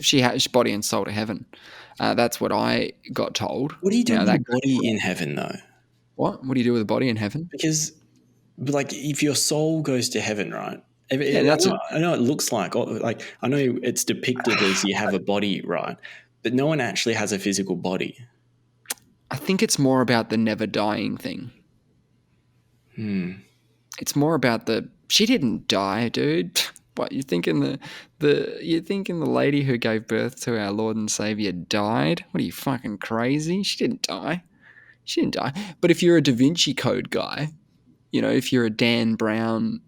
She's body and soul to heaven. That's what I got told. What do you do with the body in heaven, though? What? What do you do with a body in heaven? Because, like, if your soul goes to heaven, right? I know it looks like I know it's depicted as you have a body, right? But no one actually has a physical body. I think it's more about the never dying thing. It's more about she didn't die, dude. What, you thinking the lady who gave birth to our Lord and Savior died? What, are you fucking crazy? She didn't die. But if you're a Da Vinci Code guy, if you're a Dan Brown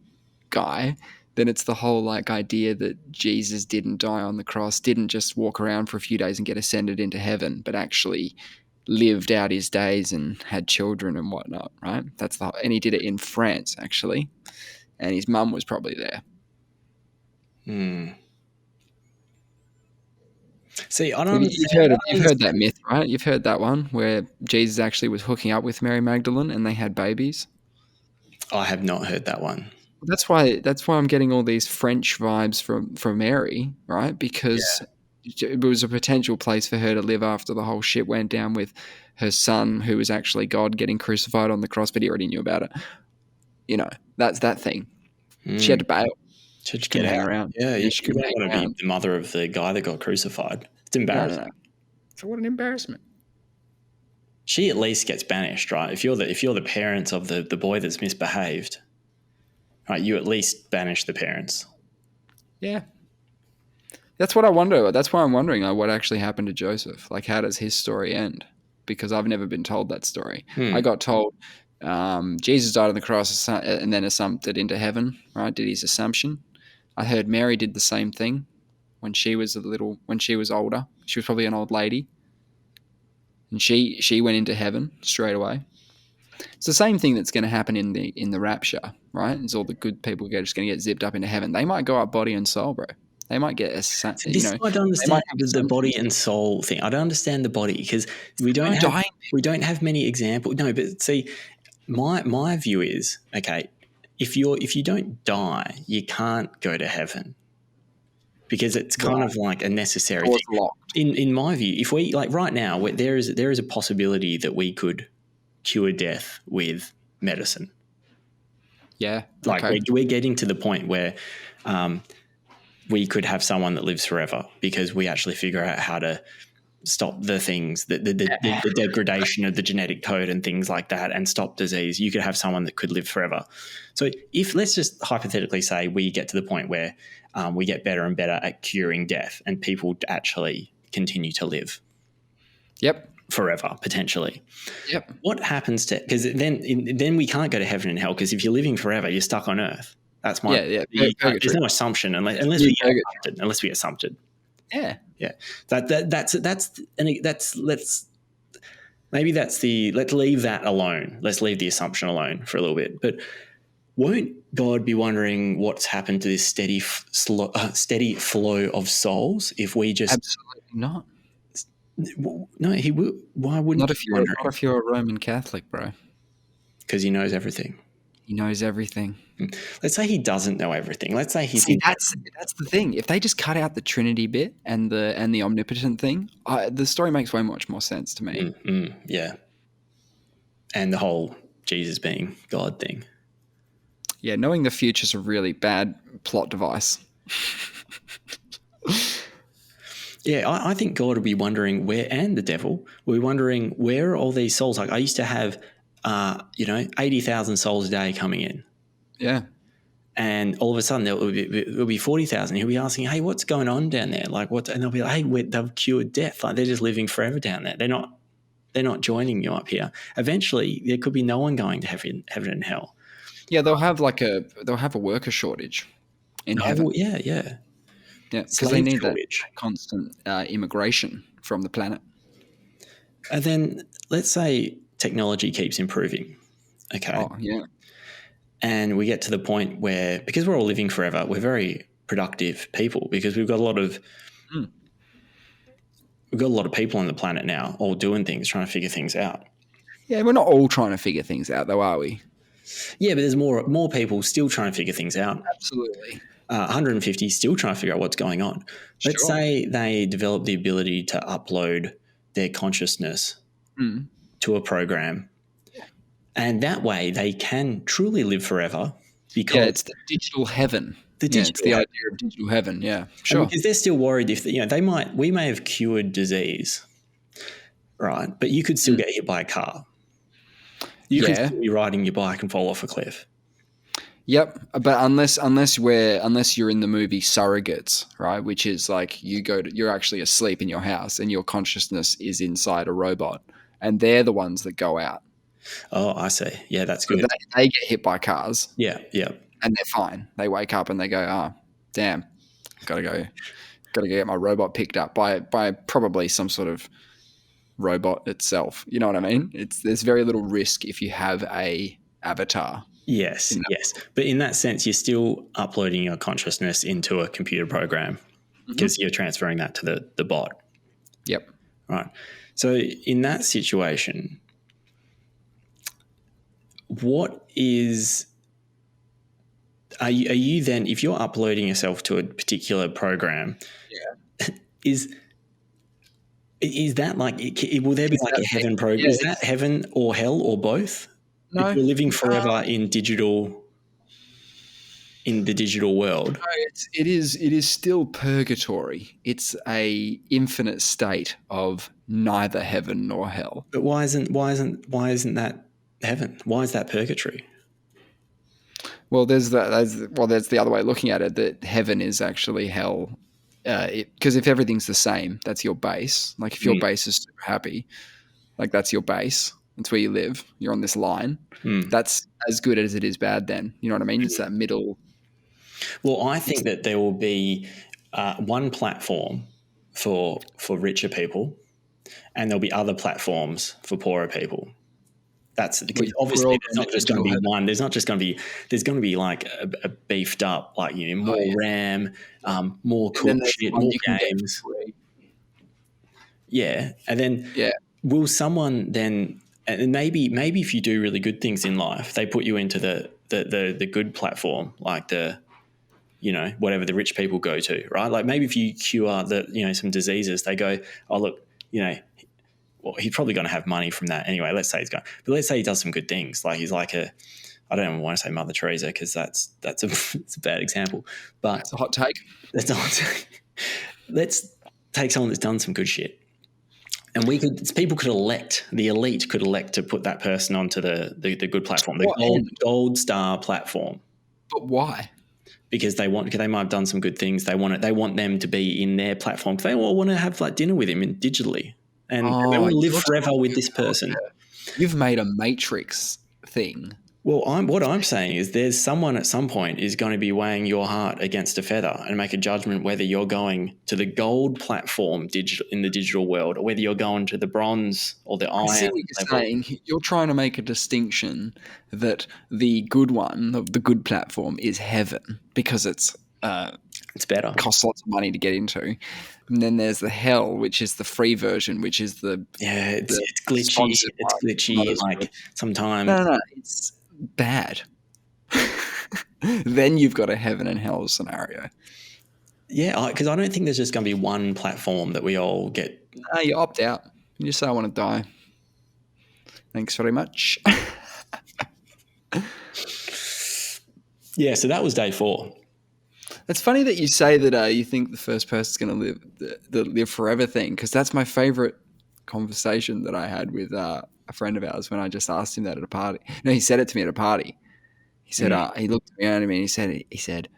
guy, then it's the whole idea that Jesus didn't die on the cross, didn't just walk around for a few days and get ascended into heaven, but actually lived out his days and had children and whatnot, right? And he did it in France, actually, and his mum was probably there. See, I don't You've understand. heard I of, don't you've heard that understand. myth, right? You've heard that one where Jesus actually was hooking up with Mary Magdalene and they had babies. I have not heard that one. That's why I'm getting all these French vibes from Mary, right? Because Yeah. it was a potential place for her to live after the whole shit went down with her son, who was actually God, getting crucified on the cross, but he already knew about it. That's that thing. She had Mm. to bail. Should She get couldn't hang out. around. Yeah, Yeah, you she couldn't don't hang want to be around. the mother of the guy that got crucified. It's No, no, no. embarrassing. So what an embarrassment. She at least gets banished, right? If you're the parents of the boy that's misbehaved, right, you at least banish the parents. Yeah. That's what I wonder. That's why I'm wondering what actually happened to Joseph. Like, how does his story end? Because I've never been told that story. I got told Jesus died on the cross and then assumpted into heaven, right? Did his assumption. I heard Mary did the same thing when she was when she was older. She was probably an old lady. And she went into heaven straight away. It's the same thing that's going to happen in the rapture, right? It's all the good people just going to get zipped up into heaven. They might go up body and soul, bro. They might get So this is why I don't they understand might have the body assumptions. and soul thing. I don't understand the body because we don't No have dying. we don't have many examples. No, but see, my view is okay. If you don't die, you can't go to heaven because it's kind of like a necessary Doors thing. locked. In my view, if we like right now, there is a possibility that we could cure death with medicine. Yeah. Like Okay. we're getting to the point where we could have someone that lives forever because we actually figure out how to stop the things the degradation of the genetic code and things like that and stop disease. You could have someone that could live forever. So if let's just hypothetically say we get to the point where we get better and better at curing death and people actually continue to live Yep. forever potentially. Yep. What happens to because then we can't go to heaven and hell because if you're living forever you're stuck on earth. That's my Yeah. there's Purgatory. no assumption unless New we get purgatory. assumpted, unless we get assumpted. Yeah. Yeah, let's maybe that's the let's leave that alone. Let's leave the assumption alone for a little bit. But won't God be wondering what's happened to this steady flow of souls if we just Absolutely not. no he will why wouldn't Not he if be you're not wondering if you're a Roman Catholic, bro. because he knows everything. He knows everything. Let's say he doesn't know everything. Let's say he's See, that's the thing. If they just cut out the Trinity bit and the omnipotent thing, the story makes way much more sense to me. Yeah, and the whole Jesus being God thing. Yeah, knowing the future's a really bad plot device. Yeah, I think God will be wondering where, and the devil will be wondering where are all these souls. Like I used to have, 80,000 souls a day coming in. Yeah. And all of a sudden there'll be 40,000. He'll be asking, hey, what's going on down there? Like what? And they'll be like, hey, they've cured death. Like they're just living forever down there. They're not joining you up here. Eventually there could be no one going to heaven and hell. Yeah, they'll have a worker shortage in heaven. Yeah. Yeah, because they Slave need that shortage. constant immigration from the planet. And then let's say technology keeps improving. Okay. Oh, yeah. And we get to the point where, because we're all living forever, we're very productive people because we've got a lot of people on the planet now, all doing things, trying to figure things out. Yeah, we're not all trying to figure things out, though, are we? Yeah, but there's more people still trying to figure things out. Absolutely. 150 still trying to figure out what's going on. Let's say they develop the ability to upload their consciousness to a program. And that way they can truly live forever because it's the digital heaven. It's the idea of digital heaven. Yeah, sure. Because they're still worried if we may have cured disease, right? But you could still get hit by a car. You could still be riding your bike and fall off a cliff. Yep, but unless you're in the movie Surrogates, right? Which is like you're actually asleep in your house and your consciousness is inside a robot, and they're the ones that go out. Oh, I see. Yeah, that's good. They get hit by cars. Yeah. And they're fine. They wake up and they go, "Oh, damn, gotta go get my robot picked up by probably some sort of robot itself." You know what I mean? There's very little risk if you have a avatar. Yes, yes. But in that sense, you're still uploading your consciousness into a computer program because you're transferring that to the bot. Yep. Right. So in that situation, what is are you then, if you're uploading yourself to a particular program, is that like, will there be Is like that a heaven program? yeah, Is that heaven or hell or both? If no. you're living forever in the digital world. No, it is still purgatory. It's a infinite state of neither heaven nor hell. But why isn't that heaven? Why is that purgatory? Well, there's the other way of looking at it, that heaven is actually hell. Because if everything's the same, that's your base. Like if your base is super happy, like that's your base. That's where you live. You're on this line. That's as good as it is bad. Then you know what I mean. It's that middle. Well, I think that there will be one platform for richer people, and there'll be other platforms for poorer people. That's because We're obviously all there's going not to just going to digital be heaven. one. There's not just going to be. There's going to be like a beefed up, like more RAM, more And then cool there's the shit, one more you can get games. for free. Yeah, and then Yeah. will someone then? And maybe if you do really good things in life, they put you into the good platform, like whatever the rich people go to, right? Like maybe if you cure some diseases, they go, oh look, well, he's probably going to have money from that anyway. Let's say but let's say he does some good things, like he's like I don't even want to say Mother Teresa because that's it's a bad example, but It's a hot take. that's not. Let's take someone that's done some good shit, and people could elect, the elite could elect to put that person onto the good platform, the What end? gold star platform. But why? Because they might have done some good things. They want them to be in their platform. They all want to have like dinner with him digitally, and they Oh, want to live you're forever with talking this about person. you've made a Matrix thing. Well, what I'm saying is there's someone at some point is going to be weighing your heart against a feather and make a judgment whether you're going to the gold platform in the digital world, or whether you're going to the bronze or the I see iron what you're level. saying. You're trying to make a distinction that the good one, the good platform, is heaven because it's better. costs lots of money to get into. And then there's the hell, which is the free version, which is It's the glitchy. sponsored It's one. glitchy. Not as Like good. sometimes. No, it's bad. Then you've got a heaven and hell scenario. Yeah, because I don't think there's just going to be one platform that we all get. No, you opt out. You just say, I want to die. Thanks very much. Yeah, so that was day 4. It's funny that you say that you think the first person's going to live the live forever thing, because that's my favorite conversation that I had with a friend of ours when I just asked him that at a party. No, he said it to me at a party. He said he looked around at me and he said,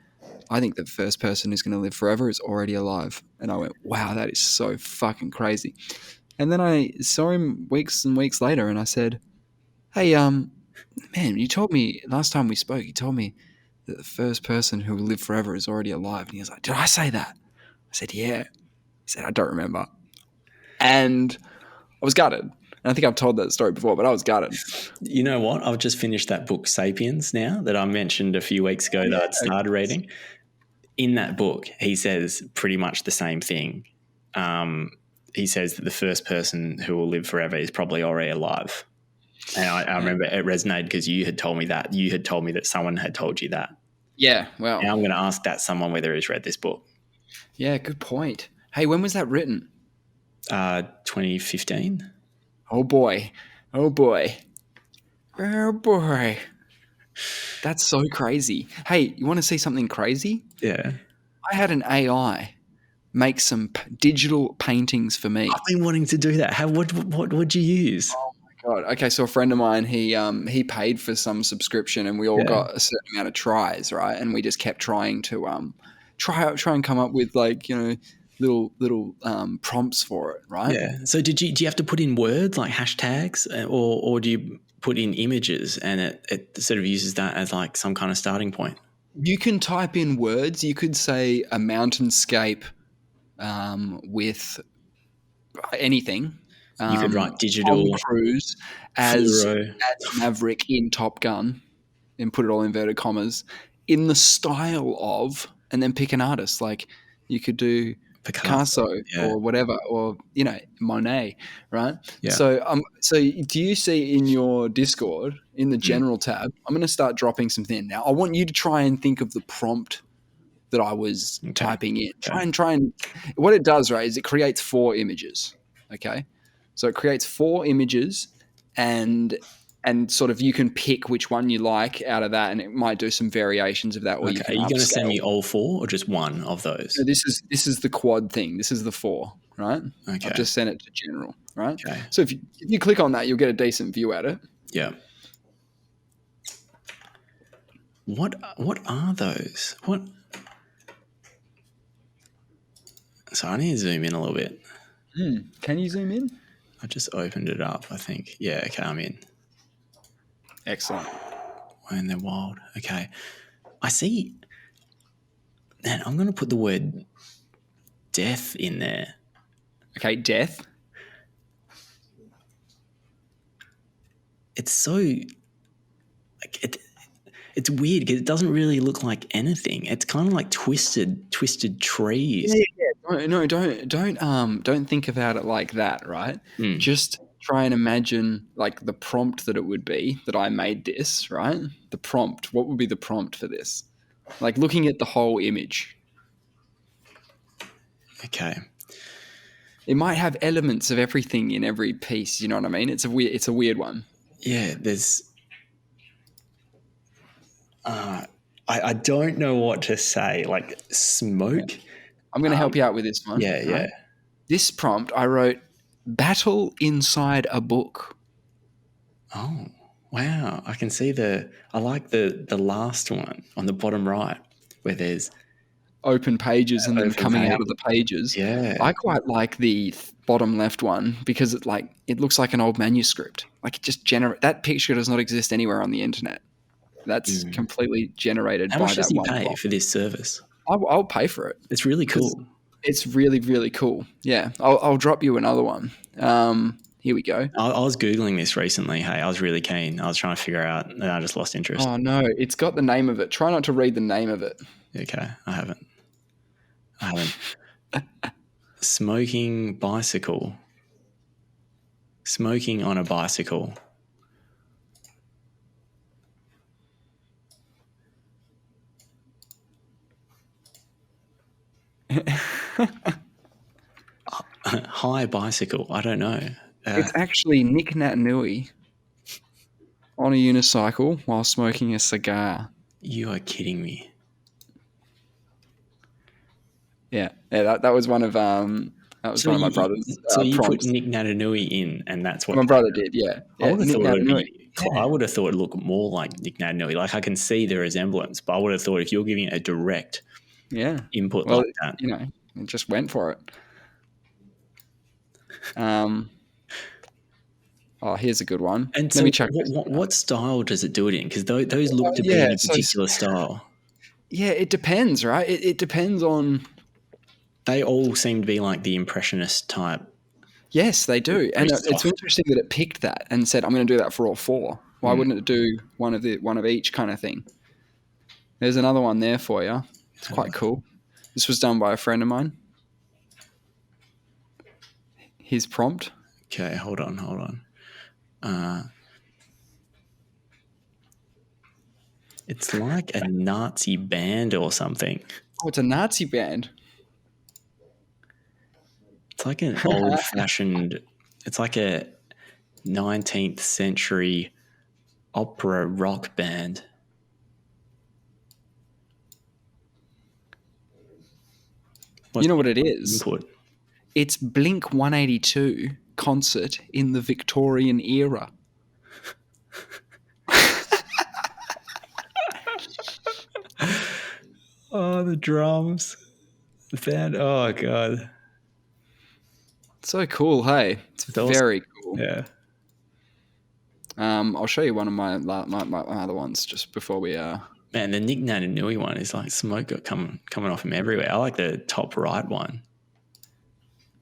I think the first person who's going to live forever is already alive. And I went, wow, that is so fucking crazy. And then I saw him weeks and weeks later, and I said, hey, man, you told me last time we spoke, you told me that the first person who will live forever is already alive. And he was like, did I say that? I said, yeah. He said, I don't remember. And I was gutted. And I think I've told that story before, but I was gutted. You know what? I've just finished that book, Sapiens, now, that I mentioned a few weeks ago that I'd started reading. In that book, he says pretty much the same thing. He says that the first person who will live forever is probably already alive. And I remember it resonated because you had told me that. You had told me that someone had told you that. Yeah, well. Now I'm going to ask that someone whether he's read this book. Yeah, good point. Hey, when was that written? 2015. Oh, boy. Oh, boy. Oh, boy. That's so crazy. Hey, you want to see something crazy? Yeah. I had an AI make some digital paintings for me. I've been wanting to do that. What would you use? Oh my god! Okay, so a friend of mine, he paid for some subscription, and we all got a certain amount of tries, right? And we just kept trying to try and come up with little prompts for it, right? Yeah. So do you have to put in words like hashtags, or do you put in images and it sort of uses that as like some kind of starting point? You can type in words. You could say a mountainscape with anything. You could write Tom digital Cruise as fluoro. Maverick in Top Gun. and put it all inverted commas, in the style of, and then pick an artist. Like you could do Picasso Yeah. or whatever, or Monet, right? Yeah. So do you see in your Discord in the general tab? I'm going to start dropping something in now. I want you to try and think of the prompt that I was typing in. Okay. Try and. What it does, right, is it creates 4 images. Okay, so it creates 4 images, and sort of you can pick which one you like out of that, and it might do some variations of that, or you Okay. can Are you going to send upscale. me all 4 or just one of those? So this is the quad thing. This is the 4, right? Okay. I've just sent it to general, right? Okay. So if you click on that, you'll get a decent view at it. Yeah. What are those? What? So I need to zoom in a little bit. Can you zoom in? I just opened it up, I think. Yeah, okay, I'm in. Excellent. When they're wild. Okay. I see. Man, I'm going to put the word death in there. Okay, death. It's so... like it's weird because it doesn't really look like anything. It's kind of like twisted trees. Yeah. No, don't think about it like that, right? Mm. Just try and imagine like the prompt that it would be that I made this, right? The prompt. What would be the prompt for this? Like looking at the whole image. Okay. It might have elements of everything in every piece. You know what I mean? It's a weird one. Yeah, there's... I don't know what to say. Like smoke. I'm going to help you out with this one. Yeah, yeah. Right? This prompt, I wrote battle inside a book. Oh, wow. I can see I like the last one on the bottom right where there's open pages and then open coming page. out of the pages. Yeah. I quite like the bottom left one because it looks like an old manuscript. Like it just that picture does not exist anywhere on the internet. That's completely generated How by much that does he one pay block. for this service? I'll pay for it. It's really cool. It's really, really cool. Yeah, I'll drop you another one. Here we go. I was Googling this recently. Hey, I was really keen. I was trying to figure out, and I just lost interest. Oh no, it's got the name of it. Try not to read the name of it. Okay, I haven't. Smoking bicycle. Smoking on a bicycle. High bicycle. I don't know. It's actually Nick Nat Nui on a unicycle while smoking a cigar. You are kidding me. Yeah, that was one of one of my brother's So you prompts. put Nick Natanui in, and that's what My brother did. Yeah, I would have Nick thought it would Natanui. be. I would have thought it looked more like Nick Natanui. Like I can see the resemblance, but I would have thought if you're giving it a direct input like that, it just went for it. Oh, here's a good one. And Let me check. What style does it do it in? Because those look to be in a particular style. Yeah, it depends, right? It depends on. They all seem to be like the impressionist type. Yes, they do, and it's interesting that it picked that and said, "I'm going to do that for all 4." Why wouldn't it do one of each kind of thing? There's another one there for you. It's quite cool. This was done by a friend of mine. His prompt. Okay, hold on. It's like a Nazi band or something. Oh, it's a Nazi band. It's like an old-fashioned... It's like a 19th century opera rock band. You know what it is? Input? It's Blink 182 concert in the Victorian era. Oh, the drums. The band. Oh, God. So cool, hey? It's very cool. Yeah. I'll show you one of my other ones just before we... Man, the Nick Natanui one is like smoke coming off him everywhere. I like the top right one.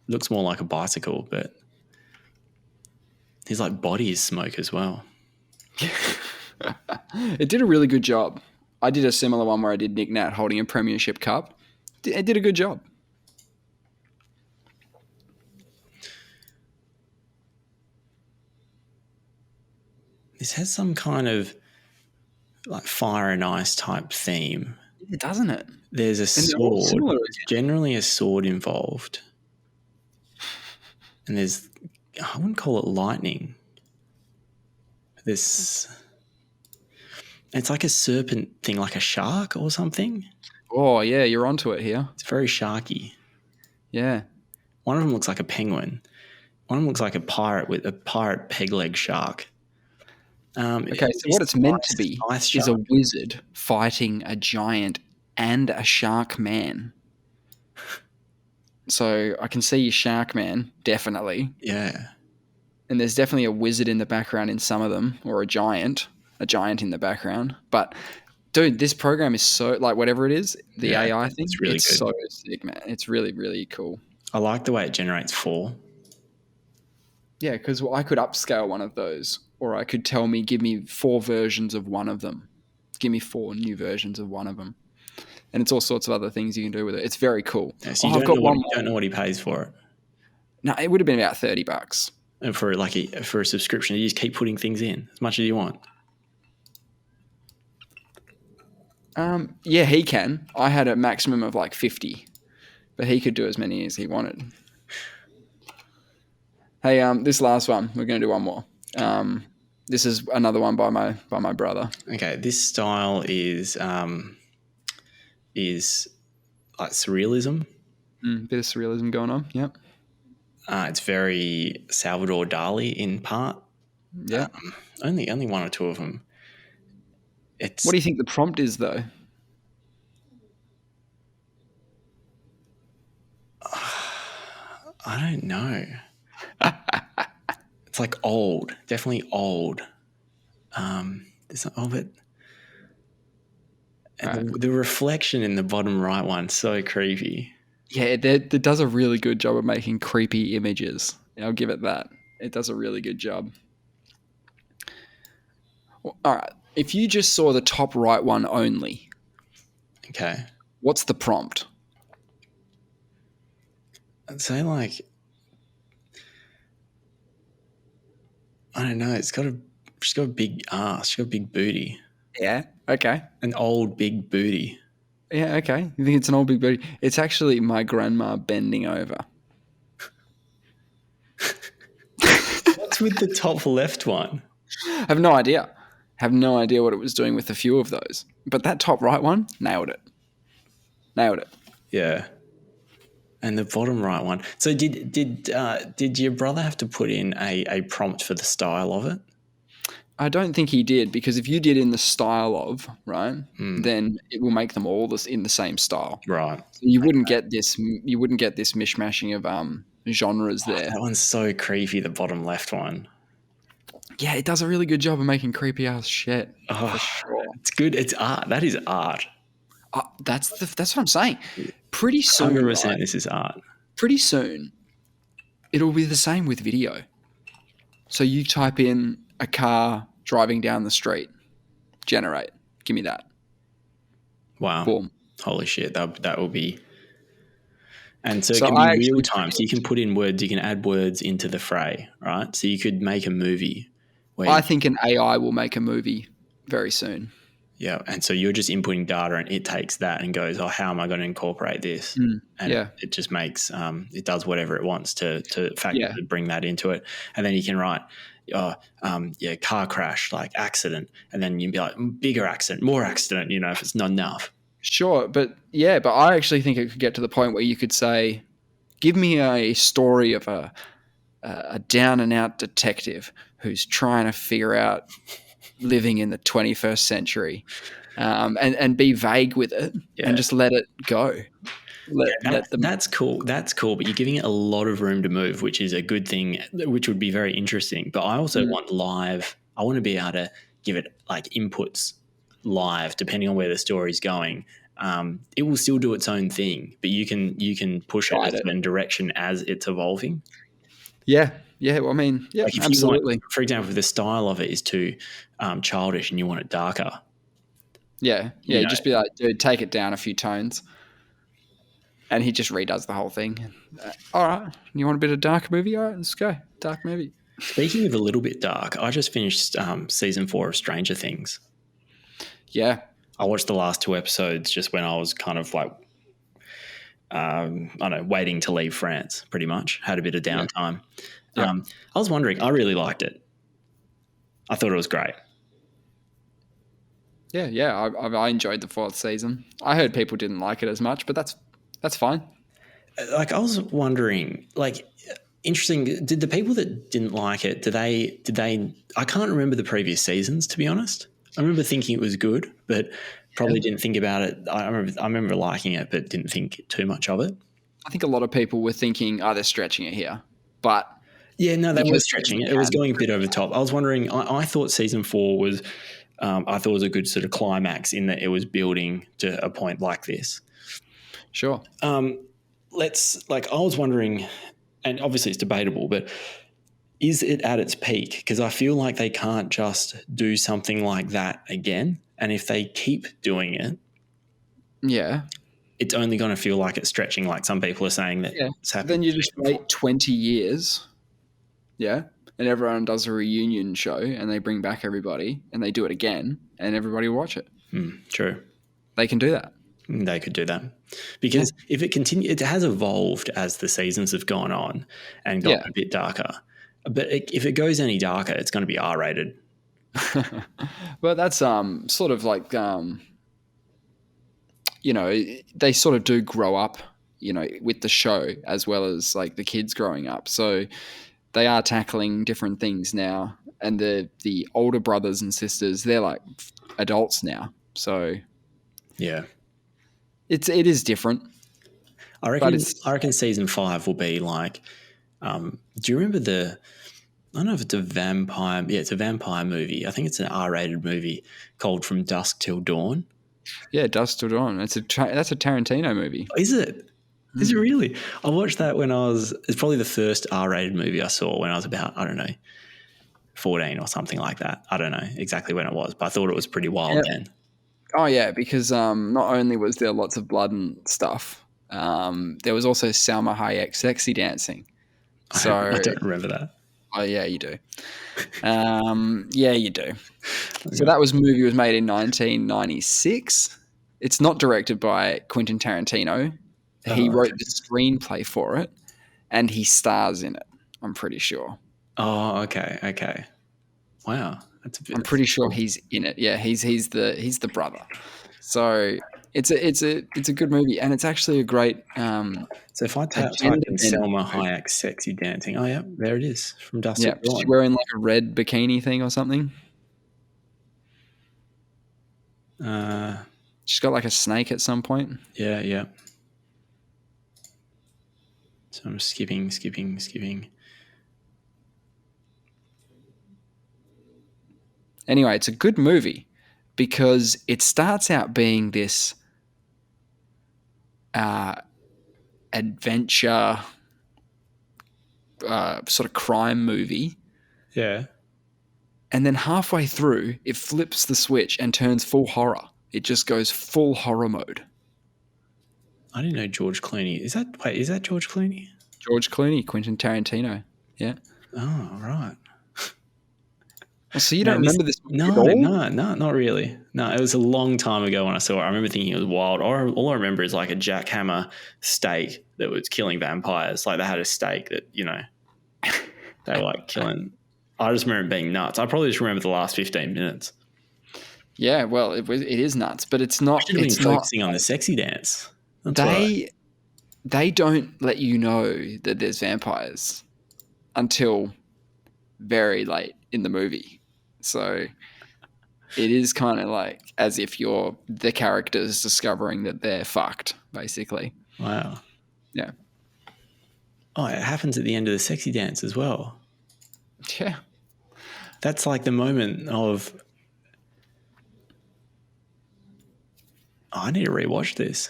Looks more like a bicycle, but his like body is smoke as well. It did a really good job. I did a similar one where I did Nick Nat holding a Premiership Cup. It did a good job. This has some kind of like fire and ice type theme. Doesn't it? There's a And they're all sword. similar There's generally a sword involved. And there's, I wouldn't call it lightning. It's like a serpent thing, like a shark or something. Oh, yeah, you're onto it here. It's very sharky. Yeah. One of them looks like a penguin. One of them looks like a pirate with a pirate peg leg shark. Okay, so what it's meant to be is a shark. wizard fighting a giant and a shark man. So I can see your shark man, definitely. Yeah. And there's definitely a wizard in the background in some of them, or a giant in the background. But dude, this program is so, like, whatever it is, the AI thing, it's really good. so sick, man. It's really, really cool. I like the way it generates 4. Yeah, because I could upscale one of those, or I could give me 4 versions of one of them. Give me 4 new versions of one of them. And it's all sorts of other things you can do with it. It's very cool. Yeah, so you don't know what he pays for it. No, it would have been about $30. And for a subscription, you just keep putting things in as much as you want. Yeah, he can. I had a maximum of like 50, but he could do as many as he wanted. Hey, this last one, we're going to do one more. This is another one by my brother. Okay, this style is like surrealism. Bit of surrealism going on. Yep. It's very Salvador Dali in part. Yeah. Only one or two of them. What do you think the prompt is, though? I don't know. It's like old, definitely old. But the reflection in the bottom right one, so creepy. Yeah, it does a really good job of making creepy images. I'll give it that. It does a really good job. Well, all right. If you just saw the top right one only, okay, what's the prompt? I'd say like, I don't know. She's got a big ass. She's got a big booty. Yeah. Okay. An old big booty. Yeah. Okay. You think it's an old big booty? It's actually my grandma bending over. What's with the top left one? I have no idea. Have no idea what it was doing with a few of those. But that top right one, nailed it. Yeah. And the bottom right one. So did your brother have to put in a prompt for the style of it? I don't think he did, because if you did in the style of, right, then it will make them all in the same style. Right. So you wouldn't get this mishmashing of genres there. That one's so creepy, the bottom left one. Yeah, it does a really good job of making creepy ass shit. For sure. It's good. It's art. That is art. That's what I'm saying. Pretty soon, 100% right, this is art. Pretty soon, it'll be the same with video. So you type in a car driving down the street, generate. Give me that. Wow. Boom. Holy shit. That will be. And so it can be real time. So you can put in words, you can add words into the fray, right? So you could make a movie. I think an AI will make a movie very soon. Yeah. And so you're just inputting data and it takes that and goes, oh, how am I going to incorporate this? And it just makes, it does whatever it wants to bring that into it. And then you can write, car crash, like accident. And then you'd be like, bigger accident, more accident, if it's not enough. Sure. But I actually think it could get to the point where you could say, give me a story of a down and out detective who's trying to figure out living in the 21st century, and be vague with it and just let it go. That's cool. That's cool. But you're giving it a lot of room to move, which is a good thing, which would be very interesting. But I also want live. I want to be able to give it like inputs live, depending on where the story's going. It will still do its own thing, but you can push it in a certain direction as it's evolving. Yeah. Yeah, well, I mean, yeah, Like if you want, absolutely. for example, if the style of it is too childish and you want it darker, Yeah, you yeah, know, just be like, dude, take it down a few tones. And he just redoes the whole thing. All right, you want a bit of dark movie? All right, let's go. Dark movie. speaking of a little bit dark, I just finished season 4 of Stranger Things. Yeah. I watched the last 2 episodes just when I was kind of like, I don't know, waiting to leave France, pretty much. Had a bit of Yeah. downtime. Yeah. I was wondering, I really liked it. I thought it was great. Yeah, yeah. I enjoyed the 4th season. I heard people didn't like it as much, but that's fine. Like I was wondering, like, interesting. Did the people that didn't like it? Did they? I can't remember the previous seasons, to be honest. I remember thinking it was good, but probably didn't think about it. I remember liking it, but didn't think too much of it. I think a lot of people were thinking, oh, they're stretching it here. But Yeah, no, they were because stretching they it. It was can. going a bit over the top. I was wondering. I thought season 4 was. I thought it was a good sort of climax in that it was building to a point like this. Sure. I was wondering, and obviously it's debatable, but is it at its peak? Because I feel like they can't just do something like that again. And if they keep doing it, Yeah. it's only going to feel like it's stretching, like some people are saying that Yeah. it's happened. Then you just wait 20 years. Yeah. And everyone does a reunion show and they bring back everybody and they do it again and everybody will watch it. True. They can do that. They could do that. Because if it continues, it has evolved as the seasons have gone on and gotten a bit darker. But if it goes any darker, it's going to be R-rated. Well, that's sort of like they sort of do grow up, with the show as well as like the kids growing up. So they are tackling different things now, and the older brothers and sisters, they're like adults now. So yeah, it is different. I reckon season 5 will be like. Do you remember I don't know if it's a vampire. Yeah, it's a vampire movie. I think it's an R-rated movie called From Dusk Till Dawn. Yeah, Dusk Till Dawn. That's a Tarantino movie. Is it? Is it really? I watched that when it's probably the first R-rated movie I saw when I was about, I don't know, 14 or something like that. I don't know exactly when it was, but I thought it was pretty wild then. Oh yeah, because not only was there lots of blood and stuff, there was also Salma Hayek sexy dancing. So I don't remember that. Oh yeah, you do. Yeah, you do. So that movie was made in 1996. It's not directed by Quentin Tarantino. He wrote the screenplay for it, and he stars in it. I'm pretty sure. Oh, okay. Wow, I'm pretty sure he's in it. Yeah, he's the brother. So it's a good movie, and it's actually a great. So if I type in Selma Hayek sexy dancing, oh yeah, there it is, From Dusk Till Dawn. She's wearing like a red bikini thing or something. She's got like a snake at some point. Yeah. So I'm skipping. Anyway, it's a good movie because it starts out being this adventure sort of crime movie. Yeah. And then halfway through, it flips the switch and turns full horror. It just goes full horror mode. I didn't know George Clooney. Is that George Clooney? George Clooney, Quentin Tarantino. Yeah. Oh, right. Well, so you don't remember this movie at all? No, not really. No, it was a long time ago when I saw it. I remember thinking it was wild. All I remember is like a jackhammer stake that was killing vampires. Like they had a stake that, they were like killing. I just remember it being nuts. I probably just remember the last 15 minutes. Yeah, well, it is nuts, but it's not. I should have been focusing on the sexy dance. They don't let you know that there's vampires until very late in the movie. So it is kind of like as if you're the characters discovering that they're fucked, basically. Wow. Yeah. Oh, it happens at the end of the sexy dance as well. Yeah. That's like the moment of... Oh, I need to rewatch this.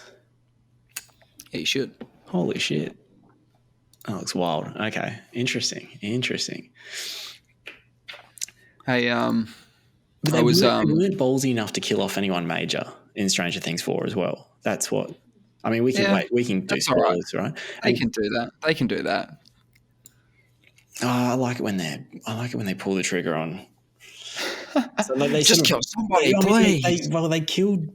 Yeah, you should. Holy shit. That looks wild. Okay, interesting. Hey, But I was they weren't ballsy enough to kill off anyone major in Stranger Things 4 as well. That's what I mean. We can yeah, wait. We can do that's all right. spoilers, right? They And can do that. They can do that. I like it when they pull the trigger on. So like they Just sort of kill somebody, I mean, please. they killed.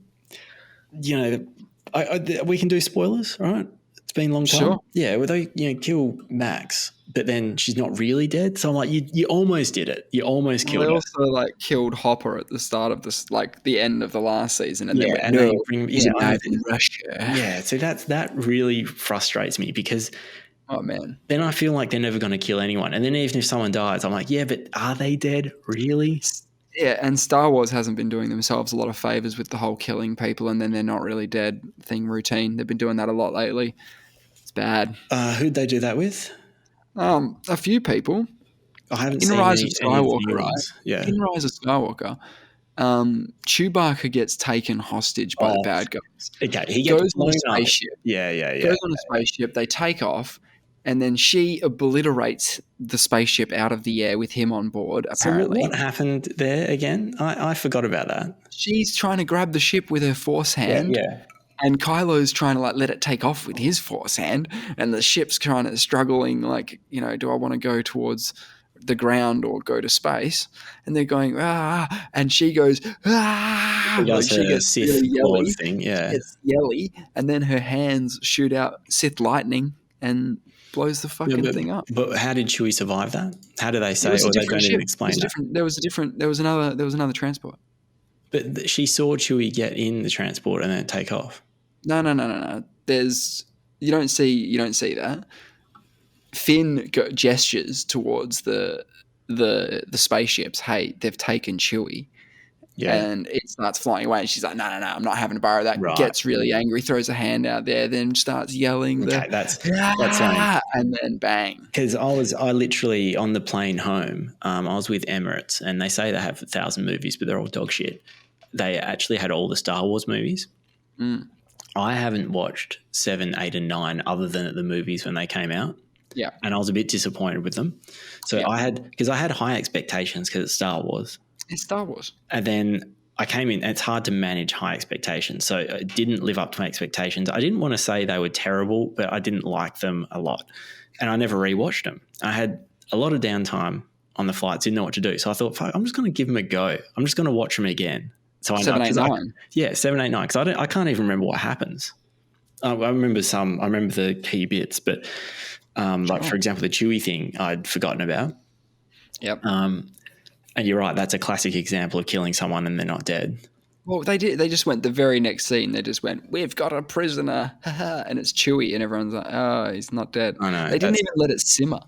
You know, we can do spoilers, right? It's been a long time. Sure. Yeah, well, they kill Max, but then she's not really dead. So I'm like, you almost did it. You almost Well, they killed her. also like killed Hopper at the start of this, like the end of the last season, and then Yeah, went, and they "No, bring he's I know. alive in Russia." Yeah, so that really frustrates me because Oh man. then I feel like they're never going to kill anyone. And then even if someone dies, I'm like, yeah, but are they dead? Really? Yeah, and Star Wars hasn't been doing themselves a lot of favors with the whole killing people and then they're not really dead thing routine. They've been doing that a lot lately. It's bad. Who'd they do that with? A few people I haven't in seen Rise of any of the Skywalker, new right? ones. Yeah. In Rise of Skywalker, Chewbacca gets taken hostage by the Oh, bad guys. okay. He gets Goes on a blown up. spaceship. Yeah. Goes on a spaceship. They take off, and then she obliterates the spaceship out of the air with him on board. So Apparently, what happened there again? I forgot about that. she's trying to grab the ship with her force hand. Yeah. And Kylo's trying to like let it take off with his force hand, and the ship's kind of struggling, like, do I want to go towards the ground or go to space? And they're going, ah, and she goes, He ah, like does she her gets Sith really Lord yelly. thing. She Yeah. gets yelly, and then her hands shoot out Sith lightning and blows the Yeah, fucking thing up. but how did Chewie survive that? How do they It say, was a or they different don't even ship. It was explain that? different. There was another transport. But she saw Chewie get in the transport and then take off. No. You don't see that. Finn gestures towards the spaceships. Hey, they've taken Chewie, Yeah. and it starts flying away. And she's like, "No, I'm not having to borrow that." Right. Gets really angry, throws a hand out there, then starts yelling Okay, that's something. and then bang. Because I literally on the plane home, I was with Emirates, and they say they have 1,000 movies, but they're all dog shit. They actually had all the Star Wars movies. Mm. I haven't watched 7, 8, and 9 other than at the movies when they came out. Yeah, And I was a bit disappointed with them. So yeah. I had high expectations because it's Star Wars. It's Star Wars. And then I came in, and it's hard to manage high expectations. So it didn't live up to my expectations. I didn't want to say they were terrible, but I didn't like them a lot. And I never rewatched them. I had a lot of downtime on the flights, didn't know what to do. So I thought, fuck, I'm just going to give them a go. I'm just going to watch them again. So 7, 8, 9. Yeah, 7, 8, 9. Because I can't even remember what happens. I remember the key bits, but like for example, the Chewie thing I'd forgotten about. Yep. And you're right, that's a classic example of killing someone and they're not dead. Well, they did. They just went the very next scene. They just went, "We've got a prisoner," and it's Chewie, and everyone's like, "Oh, he's not dead." I know. They didn't even let it simmer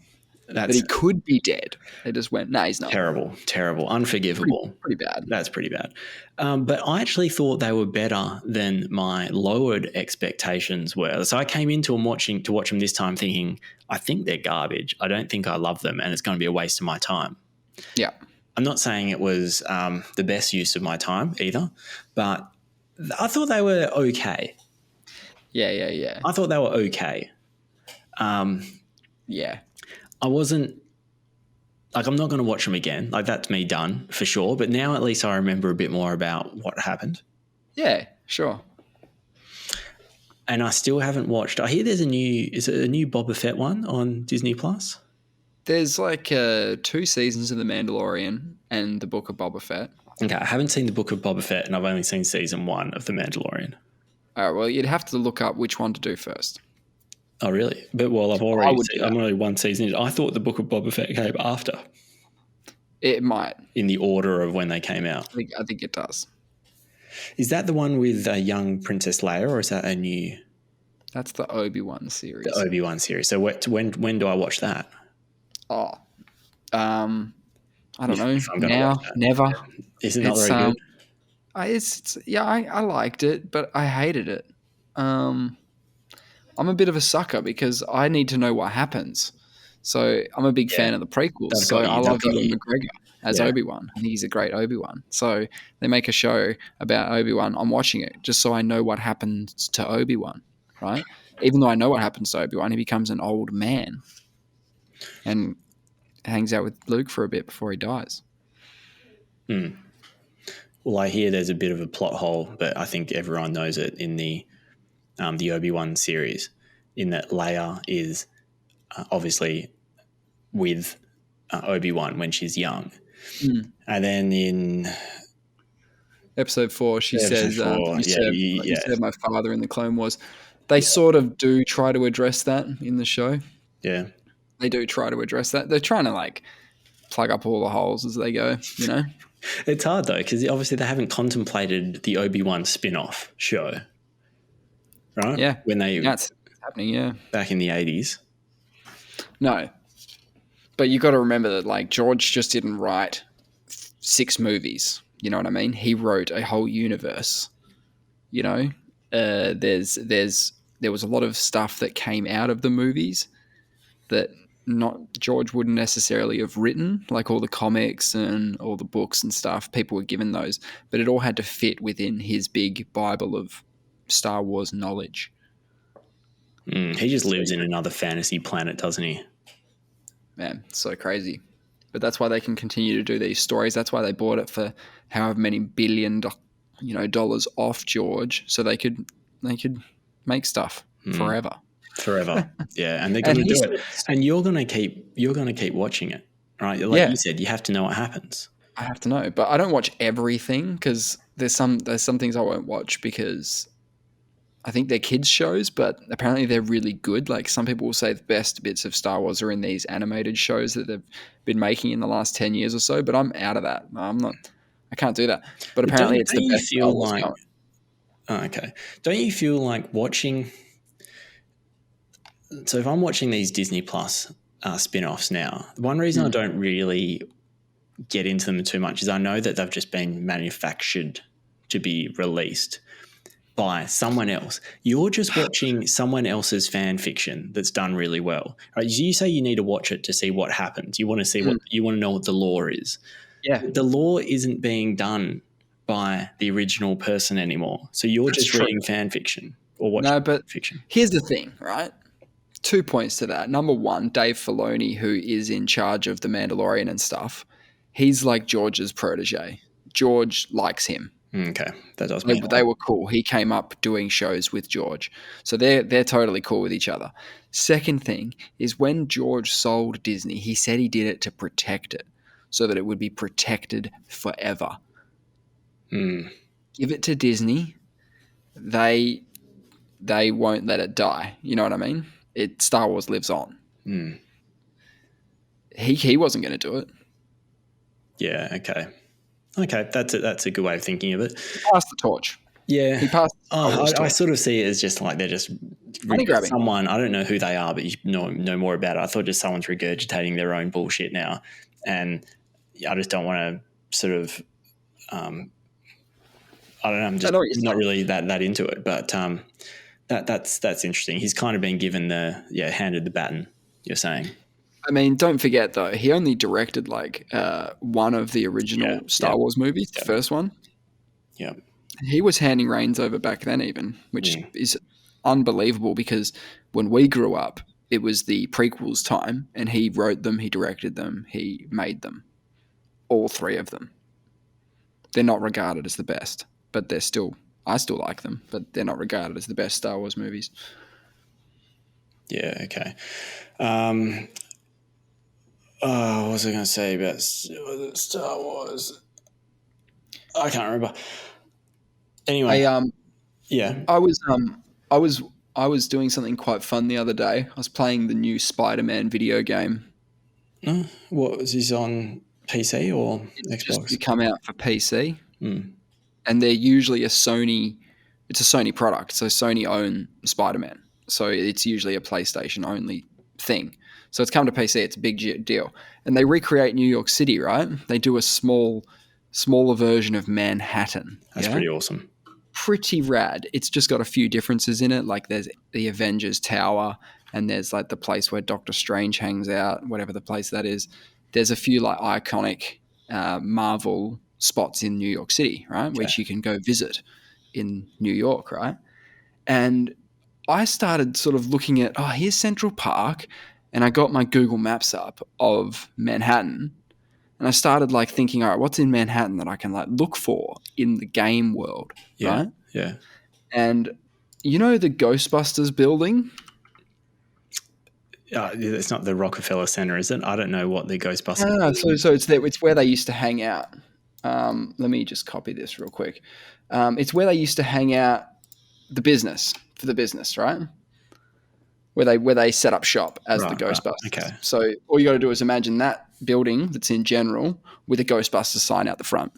that he could be dead. They just went, "No, he's not." Terrible, unforgivable. Pretty bad. That's pretty bad. But I actually thought they were better than my lowered expectations were. So I came into them to watch them this time thinking, I think they're garbage. I don't think I love them, and it's going to be a waste of my time. Yeah. I'm not saying it was the best use of my time either, but I thought they were okay. Yeah. I thought they were okay. Yeah. I wasn't like, I'm not going to watch them again. Like, that's me done for sure. But now at least I remember a bit more about what happened. Yeah, sure. And I still haven't watched. I hear there's a new Boba Fett one on Disney Plus. There's like 2 seasons of The Mandalorian and the Book of Boba Fett. Okay, I haven't seen the Book of Boba Fett, and I've only seen season 1 of The Mandalorian. All right, well, you'd have to look up which one to do first. Oh, really? But I'm only 1 season in. I thought the Book of Boba Fett came after. It might. In the order of when they came out. I think it does. Is that the one with a young Princess Leia, or is that a new? That's the Obi-Wan series. The Obi-Wan series. So when do I watch that? Oh, I don't know. Now, never. Is it not very good? I liked it, but I hated it. I'm a bit of a sucker because I need to know what happens. So I'm a big fan of the prequels. So I love Ewan McGregor as Obi-Wan. I think he's a great Obi-Wan. So they make a show about Obi-Wan. I'm watching it just so I know what happens to Obi-Wan. right? Even though I know what happens to Obi-Wan, he becomes an old man and hangs out with Luke for a bit before he dies. Well, I hear there's a bit of a plot hole, but I think everyone knows it in the Obi-Wan series, in that Leia is obviously with Obi-Wan when she's young. And then in Episode 4, she episode says, 4, you served my father in the Clone Wars. They sort of do try to address that in the show. yeah. They do try to address that. They're trying to like plug up all the holes as they go, you know? It's hard though, because obviously they haven't contemplated the Obi-Wan spin-off show, right? Yeah. When they That's happening, yeah. back in the 80s. No. But you got to remember that like George just didn't write 6 movies. You know what I mean? He wrote a whole universe. You know, there was a lot of stuff that came out of the movies that not George wouldn't necessarily have written, like all the comics and all the books and stuff. People were given those, but it all had to fit within his big Bible of Star Wars knowledge. He just lives in another fantasy planet, doesn't he? Man, so crazy. But that's why they can continue to do these stories. That's why they bought it for however many billion dollars off George, so they could make stuff forever. Yeah, and they're going to do it, and you're going to keep watching it, right? Like you said, you have to know what happens. I have to know, but I don't watch everything because there's some things I won't watch because I think they're kids shows, but apparently they're really good. Like some people will say the best bits of Star Wars are in these animated shows that they've been making in the last 10 years or so, but I'm out of that. I can't do that. But apparently it's the best Star Wars going. Okay. Don't you feel like watching... So if I'm watching these Disney Plus spin-offs now, one reason I don't really get into them too much is I know that they've just been manufactured to be released by someone else. You're just watching someone else's fan fiction that's done really well. Right? You say you need to watch it to see what happens. You want to see you want to know what the lore is. Yeah. The lore isn't being done by the original person anymore. So you're just reading fan fiction or watching fiction. Here's the thing, right? 2 points to that. Number one, Dave Filoni, who is in charge of The Mandalorian and stuff, he's like George's protege. George likes him. Okay, that does make sense. They were cool. He came up doing shows with George. So they're totally cool with each other. Second thing is when George sold Disney, he said he did it to protect it so that it would be protected forever. Give it to Disney, they won't let it die. You know what I mean? Star Wars lives on. He wasn't going to do it. Yeah, okay. Okay, that's a good way of thinking of it. He passed the torch. Yeah. He passed I sort of see it as just like they're just someone, I don't know who they are, but you know more about it. I thought just someone's regurgitating their own bullshit now. And I just don't want to sort of, I don't know, I'm just not really that into it. But that's interesting. He's kind of been given handed the baton, you're saying. I mean, don't forget though, he only directed like one of the original Star Wars movies, the first one. Yeah. He was handing reins over back then even, which is unbelievable because when we grew up, it was the prequels time and he wrote them, he directed them, he made them. All 3 of them. They're not regarded as the best, but I still like them, but they're not regarded as the best Star Wars movies. Yeah, okay. What was I going to say about Star Wars? I can't remember. Anyway, I was doing something quite fun the other day. I was playing the new Spider-Man video game. What was this on PC or Xbox? It's come out for PC, and they're usually a Sony. It's a Sony product, so Sony own Spider-Man. So it's usually a PlayStation only thing. So it's come to PC. It's a big deal, and they recreate New York City. Right? They do a smaller version of Manhattan. That's pretty awesome. Pretty rad. It's just got a few differences in it. Like there's the Avengers Tower, and there's like the place where Doctor Strange hangs out, whatever the place that is. There's a few like iconic Marvel spots in New York City, right, which you can go visit in New York, right? And I started sort of looking at, here's Central Park, and I got my Google Maps up of Manhattan, and I started like thinking, all right, what's in Manhattan that I can like look for in the game world, Yeah. right? Yeah. And you know the Ghostbusters building? It's not the Rockefeller Center, is it? I don't know what the Ghostbusters So building is. it's where they used to hang out. Let me just copy this real quick. It's where they used to hang out for the business, right? Where they set up shop as the Right. Ghostbusters. Okay. So all you got to do is imagine that building that's in general with a Ghostbusters sign out the front.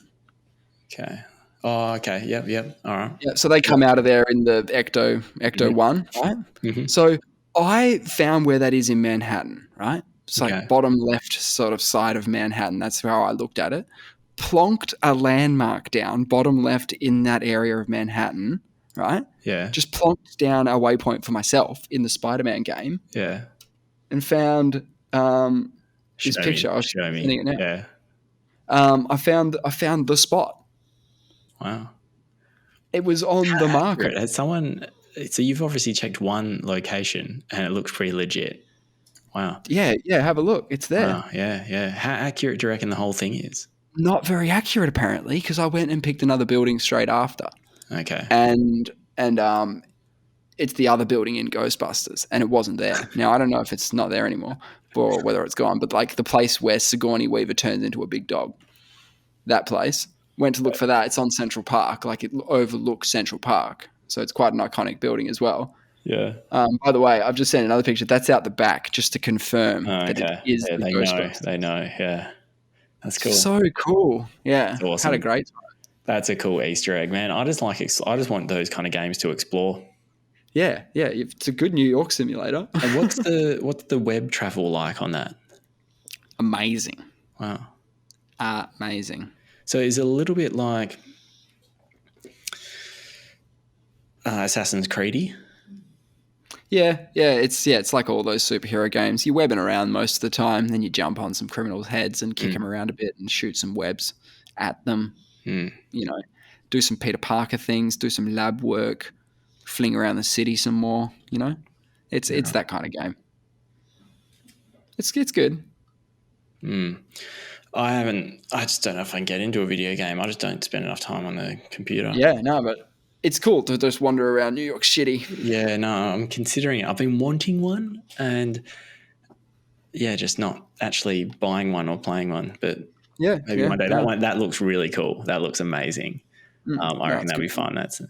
Okay. Oh, okay. Yep. All right. Yeah, so they come out of there in the Ecto One, right? Mm-hmm. So I found where that is in Manhattan, right? It's like Okay. bottom left sort of side of Manhattan. That's how I looked at it. Plonked a landmark down, bottom left in that area of Manhattan, right? Yeah. Just plonked down a waypoint for myself in the Spider-Man game Yeah. and found this Show me. picture. I was Show me. sending it now. Yeah. I found the spot. Wow. It was on the marker. Accurate. So you've obviously checked one location and it looks pretty legit. Wow. Yeah, have a look. It's there. Wow. Yeah. How accurate do you reckon the whole thing is? Not very accurate apparently, because I went and picked another building straight after, Okay. and it's the other building in Ghostbusters, and it wasn't there. Now I don't know if it's not there anymore or whether it's gone, but like the place where Sigourney Weaver turns into a big dog, that place. Went to look for that. It's on Central Park, like it overlooks Central Park, so it's quite an iconic building as well. Yeah. By the way, I've just sent another picture. That's out the back, just to confirm that it Okay. is Yeah, the they know. Ghostbusters. They know. Yeah. That's cool. So cool. Yeah. That's awesome. Had a great time. That's a cool Easter egg, man. I just want those kind of games to explore. Yeah. It's a good New York simulator. And what's the web travel like on that? Amazing. Wow. Amazing. So is it a little bit like Assassin's Creed-y? Yeah. It's like all those superhero games. You're webbing around most of the time, then you jump on some criminals' heads and kick them around a bit and shoot some webs at them. You know, do some Peter Parker things, do some lab work, fling around the city some more. You know, it's that kind of game. It's good. I just don't know if I can get into a video game. I just don't spend enough time on the computer. Yeah, no, but it's cool to just wander around New York City. Yeah, no, I'm considering it. I've been wanting one and just not actually buying one or playing one, but maybe one day. No. That looks really cool. That looks amazing. I reckon that'd be fun. Is it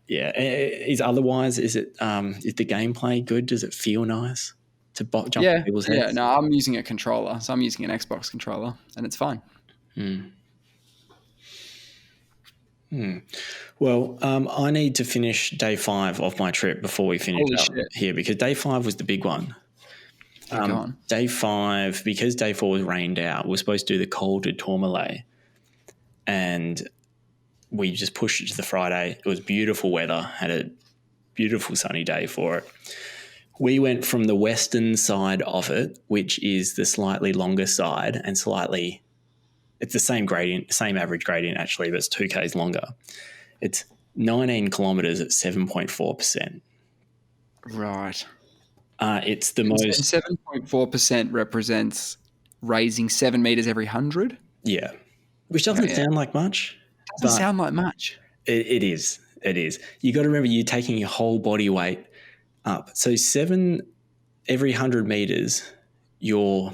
is the gameplay good? Does it feel nice to jump on people's heads? Yeah, no, I'm using a controller. So I'm using an Xbox controller and it's fine. Well, I need to finish day 5 of my trip before we finish here because day 5 was the big one. Day 5, because day 4 was rained out, we're supposed to do the Col de Tourmalet, and we just pushed it to the Friday. It was beautiful weather, had a beautiful sunny day for it. We went from the western side of it, which is the slightly longer side and it's the same gradient, same average gradient actually, but it's 2 Ks longer. It's 19 kilometres at 7.4%. Right. It's the most... 7.4% represents raising 7 meters every 100? Yeah. Which doesn't sound like much. Doesn't sound like much. It is. It is. You got to remember you're taking your whole body weight up. So 7 every 100 meters, you're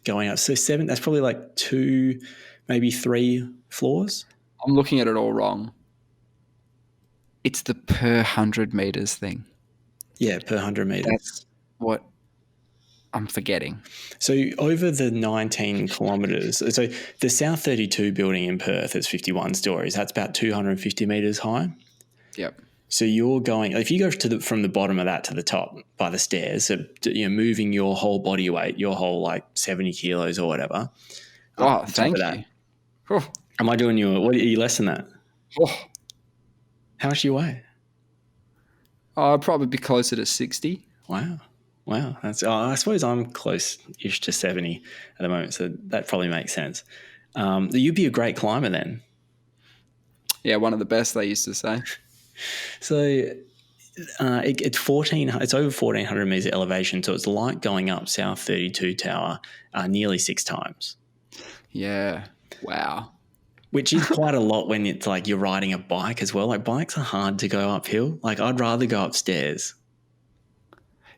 going up. So 7, that's probably like 2, maybe 3 floors. I'm looking at it all wrong. It's the per 100 meters thing. Yeah, per 100 meters. That's what I'm forgetting. So over the 19 kilometres, so the South 32 building in Perth is 51 stories. That's about 250 metres high. Yep. So you're going, if you go from the bottom of that to the top by the stairs, so you're moving your whole body weight, your whole like 70 kilos or whatever. Oh, thank you. Oh. Am I doing what are you less than that? Oh. How much do you weigh? I'd probably be closer to 60. Wow. That's. I suppose I'm close-ish to 70 at the moment, so that probably makes sense. You'd be a great climber then. Yeah, one of the best, they used to say. So It's 14. It's over 1,400 meters elevation, so it's like going up South 32 Tower nearly 6 times. Yeah. Wow. Which is quite a lot when it's like you're riding a bike as well. Like bikes are hard to go uphill. Like I'd rather go upstairs.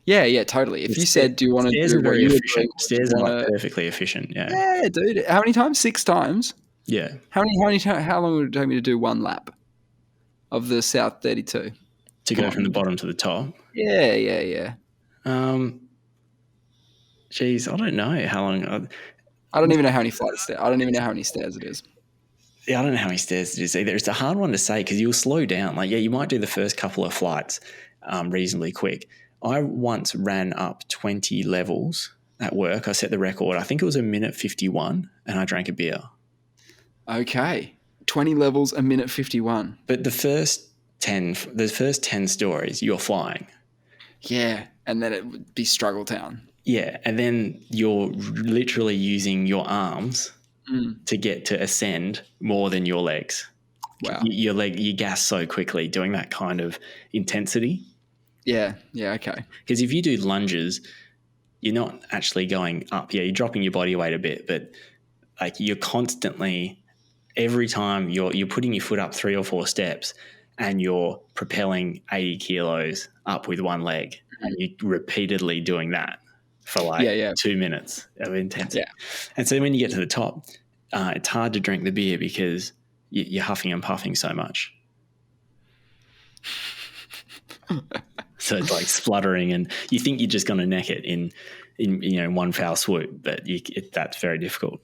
Yeah, totally. If you said, "Do you want to Stairs do are what very you were doing, efficient. or do you Stairs are want like to?" perfectly efficient. Yeah. Yeah, dude. How many times? 6 times. Yeah. How long would it take me to do one lap of the South 32? To Come go from the on. bottom to the top. Yeah. Geez, I don't know how long. I don't even know how many flights there. I don't even know how many stairs it is. Yeah, I don't know how many stairs it is either. It's a hard one to say because you'll slow down. Like, yeah, you might do the first couple of flights reasonably quick. I once ran up 20 levels at work. I set the record. I think it was a minute 51, and I drank a beer. Okay. 20 levels, a minute 51. But the first 10 stories, you're flying. Yeah, and then it would be struggle town. Yeah, and then you're literally using your arms to get to ascend more than your legs. Wow. You gas so quickly doing that kind of intensity. Yeah, okay. Because if you do lunges, you're not actually going up. Yeah, you're dropping your body weight a bit, but like you're constantly, every time you're putting your foot up 3 or 4 steps and you're propelling 80 kilos up with one leg, and you're repeatedly doing that for like 2 minutes of intensity. Yeah. And so when you get to the top, it's hard to drink the beer because you're huffing and puffing so much. So it's like spluttering, and you think you're just going to neck it in one foul swoop, but that's very difficult.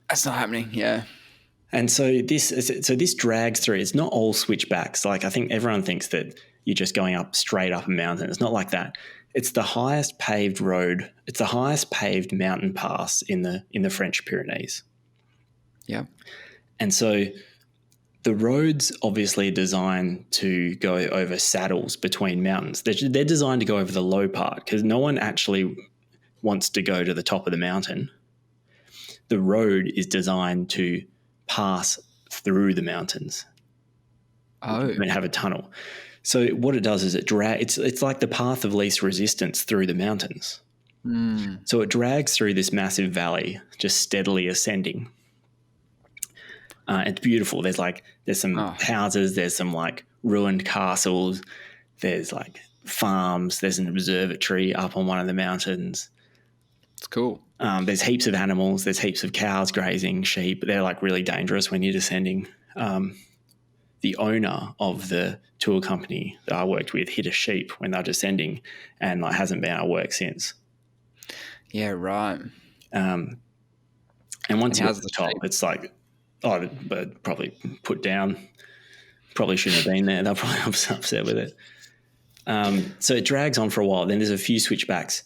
That's not happening. Yeah. And so this drags through. It's not all switchbacks. Like I think everyone thinks that you're just going up straight up a mountain. It's not like that. It's the highest paved road. It's the highest paved mountain pass in the French Pyrenees. Yeah. And so the roads obviously are designed to go over saddles between mountains. They're designed to go over the low part because no one actually wants to go to the top of the mountain. The road is designed to pass through the mountains. Oh. And have a tunnel. So what it does is it's like the path of least resistance through the mountains. So it drags through this massive valley, just steadily ascending. It's beautiful. There's some houses, there's some like ruined castles, there's like farms, there's an observatory up on one of the mountains. It's cool. There's heaps of animals. There's heaps of cows grazing, sheep. They're like really dangerous when you're descending. The owner of the tour company that I worked with hit a sheep when they're descending, and like hasn't been out of work since. Yeah, right. And once you get to the top, it's like, but probably put down. Probably shouldn't have been there. They're probably upset with it. So it drags on for a while. Then there's a few switchbacks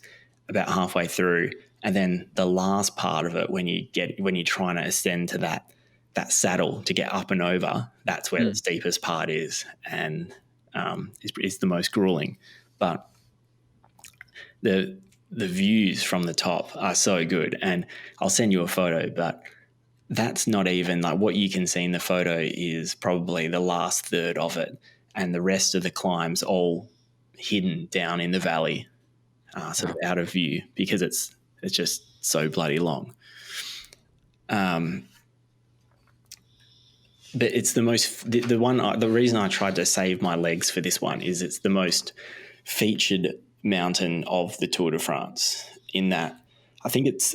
about halfway through, and then the last part of it, when you're trying to ascend to that saddle to get up and over, that's where the steepest part is, and is the most grueling. But the views from the top are so good, and I'll send you a photo, but that's not even like what you can see in the photo is probably the last third of it, and the rest of the climb's all hidden down in the valley, sort of out of view because it's just so bloody long. But it's the reason I tried to save my legs for this one is it's the most featured mountain of the Tour de France, in that I think it's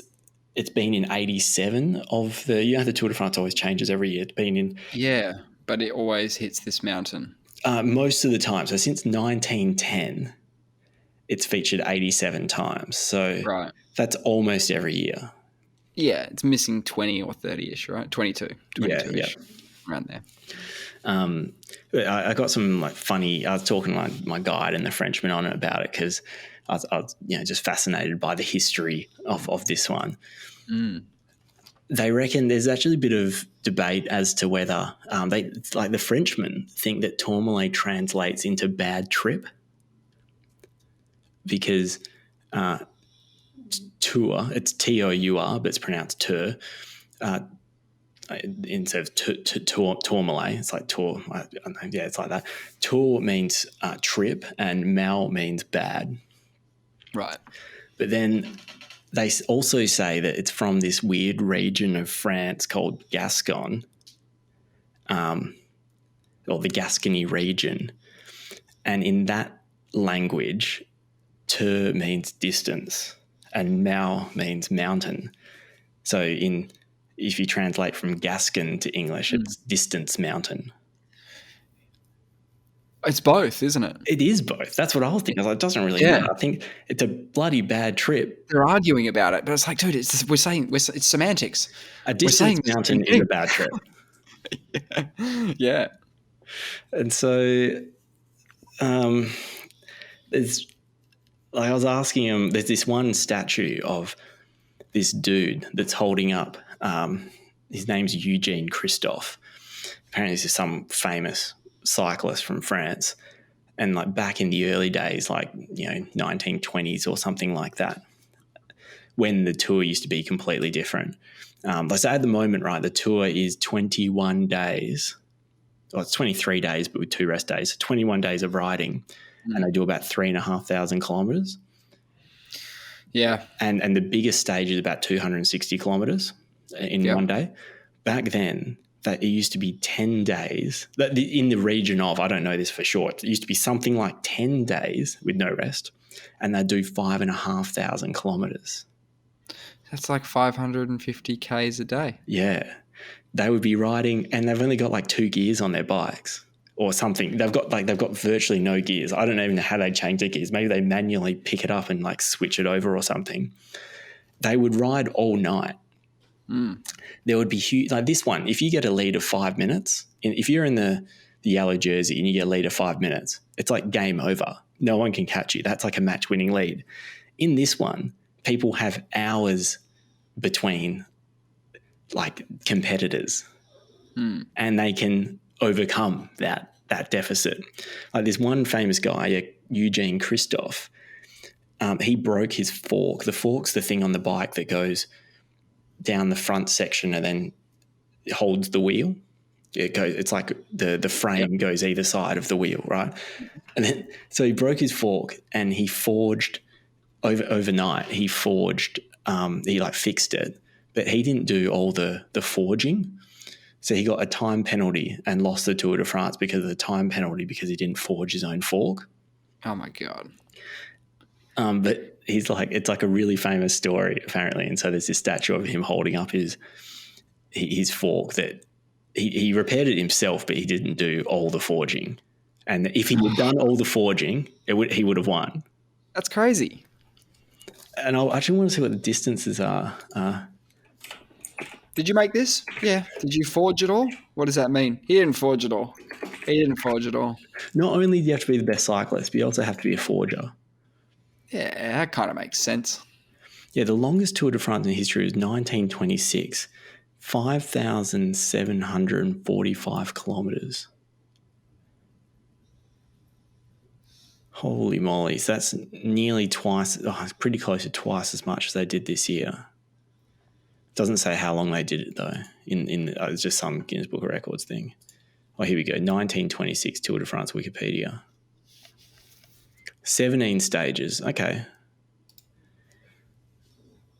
been in 87 of the Tour de France always changes every year. It's been in... Yeah, but it always hits this mountain. Most of the time. So since 1910, it's featured 87 times. So that's almost every year. Yeah, it's missing 20 or 30-ish, right? 22-ish, around there. I got some like funny... I was talking to my guide and the Frenchman on it about it because I was just fascinated by the history of this one. They reckon there's actually a bit of debate as to whether the Frenchmen think that Tourmalet translates into bad trip because tour, it's Tour, but it's pronounced tour. instead of tourmalet, it's like tour. Yeah, it's like that. Tour means trip, and mal means bad. Right. But then they also say that it's from this weird region of France called Gascon, or the Gascony region. And in that language, ter means distance and mal means mountain. So if you translate from Gascon to English, it's distance mountain. It's both, isn't it? It is both. That's what I was thinking. I was like, it doesn't really matter. I think it's a bloody bad trip. They're arguing about it, but it's like, dude, it's semantics. A distance mountain is a bad trip. Yeah. And so there's, like I was asking him, there's this one statue of this dude that's holding up. His name's Eugene Christophe. Apparently, this is some famous cyclist from France. And like back in the early days, like, 1920s or something like that, when the tour used to be completely different. Let's say at the moment, right, the tour is 21 days. Well, it's 23 days, but with 2 rest days. So 21 days of riding, and they do about 3,500 kilometres. Yeah. And the biggest stage is about 260 kilometres in one day. Back then, that it used to be 10 days. In the region of, I don't know this for sure, it used to be something like 10 days with no rest, and they'd do 5,500 kilometres. That's like 550 Ks a day. Yeah. They would be riding, and they've only got like 2 gears on their bikes or something. They've got virtually no gears. I don't even know how they change their gears. Maybe they manually pick it up and like switch it over or something. They would ride all night. There would be huge, like this one, if you get a lead of 5 minutes, if you're in the yellow jersey and you get a lead of 5 minutes, it's like game over. No one can catch you. That's like a match-winning lead. In this one, people have hours between like competitors, and they can overcome that deficit. Like this one famous guy, Eugene Christophe, he broke his fork. The fork's the thing on the bike that goes down the front section and then it holds the wheel. It's like the frame goes either side of the wheel, right? And then, so he broke his fork, and he forged overnight. He forged, he like fixed it, but he didn't do all the forging. So he got a time penalty and lost the Tour de France because of the time penalty, because he didn't forge his own fork. Oh my God. But he's like, it's like a really famous story apparently. And so there's this statue of him holding up his fork that he repaired it himself, but he didn't do all the forging. And if he had done all the forging, he would have won. That's crazy. And I actually want to see what the distances are. Did you make this? Yeah. Did you forge it all? What does that mean? He didn't forge it all. Not only do you have to be the best cyclist, but you also have to be a forger. Yeah, that kind of makes sense. Yeah, the longest Tour de France in history was 1926, 5,745 kilometres. Holy moly. So that's nearly twice, it's pretty close to twice as much as they did this year. Doesn't say how long they did it though. It's just some Guinness Book of Records thing. Oh, here we go. 1926 Tour de France Wikipedia. 17 stages. Okay.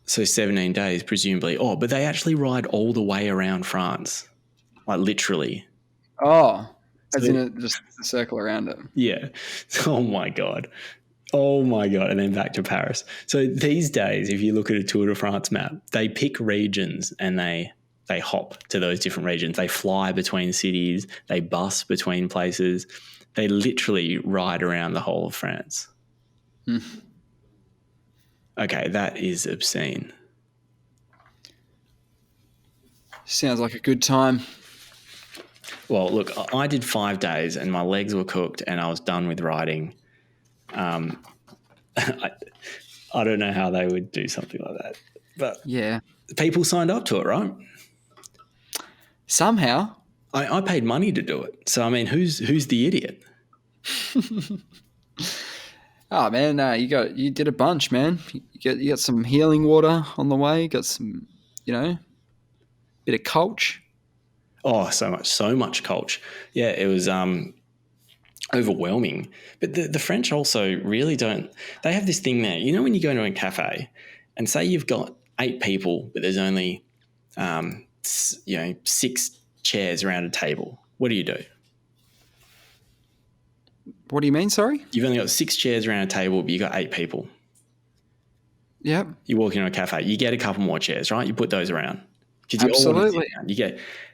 So 17 days, presumably. Oh, but they actually ride all the way around France. Like literally. Oh, as in just a circle around it. Yeah. Oh my God. And then back to Paris. So these days, if you look at a Tour de France map, they pick regions and they hop to those different regions. They fly between cities. They bus between places. They literally ride around the whole of France. Okay, that is obscene. Sounds like a good time. Well, look, I did 5 days and my legs were cooked and I was done with riding. I don't know how they would do something like that. But yeah, people signed up to it, right? Somehow. I paid money to do it. So, I mean, who's the idiot? Oh, man, you did a bunch, man. You got some healing water on the way. You got some, bit of coach. Oh, so much culture. Yeah, it was overwhelming. But the French also really don't. They have this thing there. You know, when you go into a cafe, and say you've got 8 people, but there's only 6 chairs around a table. What do? What do you mean? Sorry. You've only got 6 chairs around a table, but you got 8 people. Yep. You walk into a cafe, you get a couple more chairs, right? You put those around. Absolutely.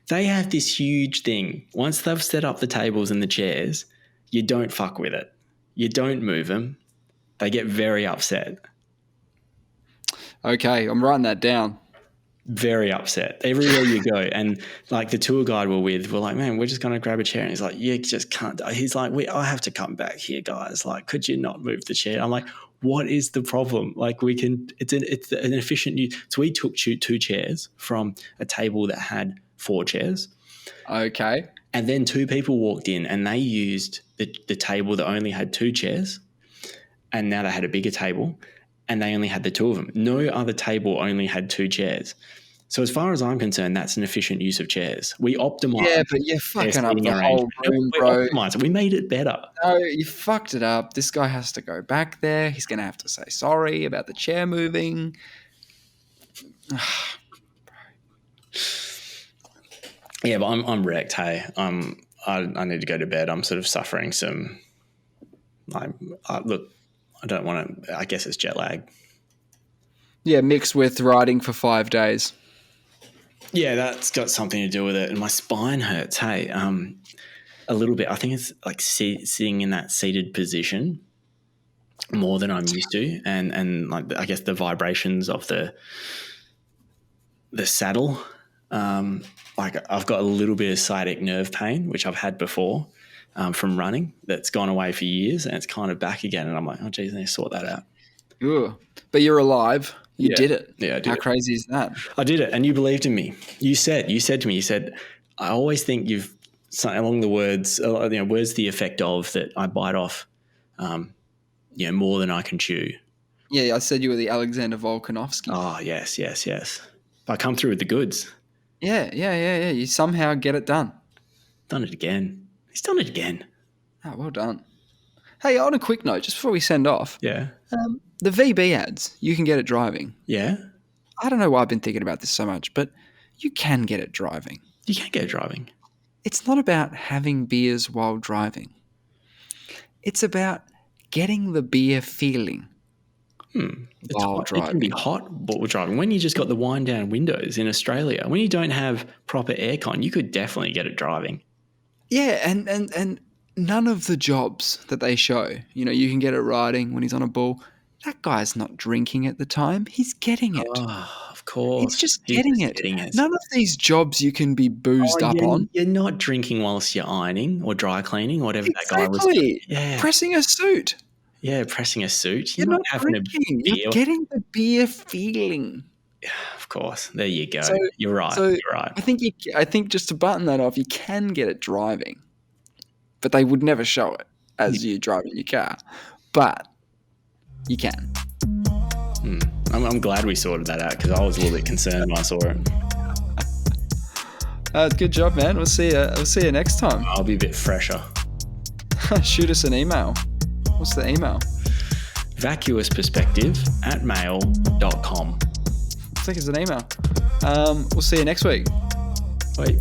They have this huge thing. Once they've set up the tables and the chairs, you don't fuck with it. You don't move them. They get very upset. Okay, I'm writing that down. Very upset everywhere you go. And like the tour guide we're like, man, we're just going to grab a chair. And he's like, you just can't. He's like, I have to come back here, guys. Like, could you not move the chair? I'm like, what is the problem? Like, it's an efficient use. So we took 2 chairs from a table that had 4 chairs. Okay. And then 2 people walked in and they used the table that only had 2 chairs. And now they had a bigger table and they only had the 2 of them. No other table only had 2 chairs. So as far as I'm concerned, that's an efficient use of chairs. We optimized. Yeah, but you're fucking up the whole room, bro. We made it better. No, you fucked it up. This guy has to go back there. He's going to have to say sorry about the chair moving. Yeah, but I'm wrecked. Hey, I need to go to bed. I'm sort of suffering some. Look, I don't want to. I guess it's jet lag. Yeah, mixed with riding for 5 days. Yeah, that's got something to do with it. And my spine hurts. Hey, a little bit. I think it's like sitting in that seated position more than I'm used to, and like I guess the vibrations of the saddle. Like I've got a little bit of sciatic nerve pain, which I've had before from running. That's gone away for years, and it's kind of back again. And I'm like, oh geez, I need to sort that out. Ugh. But you're alive. You did it. Yeah, I did. How crazy is that? I did it, and you believed in me. You said to me, I always think you've along the words, words to the effect of that I bite off, more than I can chew. Yeah, I said you were the Alexander Volkanovski. Oh yes. I come through with the goods. Yeah. You somehow get it done. Done it again. He's done it again. Oh, well done. Hey, on a quick note, just before we send off. Yeah. The VB ads, you can get it driving. Yeah. I don't know why I've been thinking about this so much, but you can get it driving. You can get it driving. It's not about having beers while driving. It's about getting the beer feeling while driving. It can be hot while driving. When you just got the wind down windows in Australia, when you don't have proper aircon, you could definitely get it driving. Yeah, and none of the jobs that they show, you can get it riding when he's on a bull. That guy's not drinking at the time. He's getting it. Oh, of course. He's just getting it. None of these jobs you can be boozed up on. You're not drinking whilst you're ironing or dry cleaning or whatever that guy was doing. Yeah. Pressing a suit. Yeah, pressing a suit. You're not drinking. You're getting the beer feeling. Yeah, of course. There you go. So, you're right. So you're right. I think just to button that off, you can get it driving, but they would never show it as you driving your car. But you can. I'm glad we sorted that out because I was a little bit concerned when I saw it. Good job, man. We'll see you next time. I'll be a bit fresher. Shoot us an email. What's the email? vacuousperspective@mail.com. I think it's an email. We'll see you next week. Wait.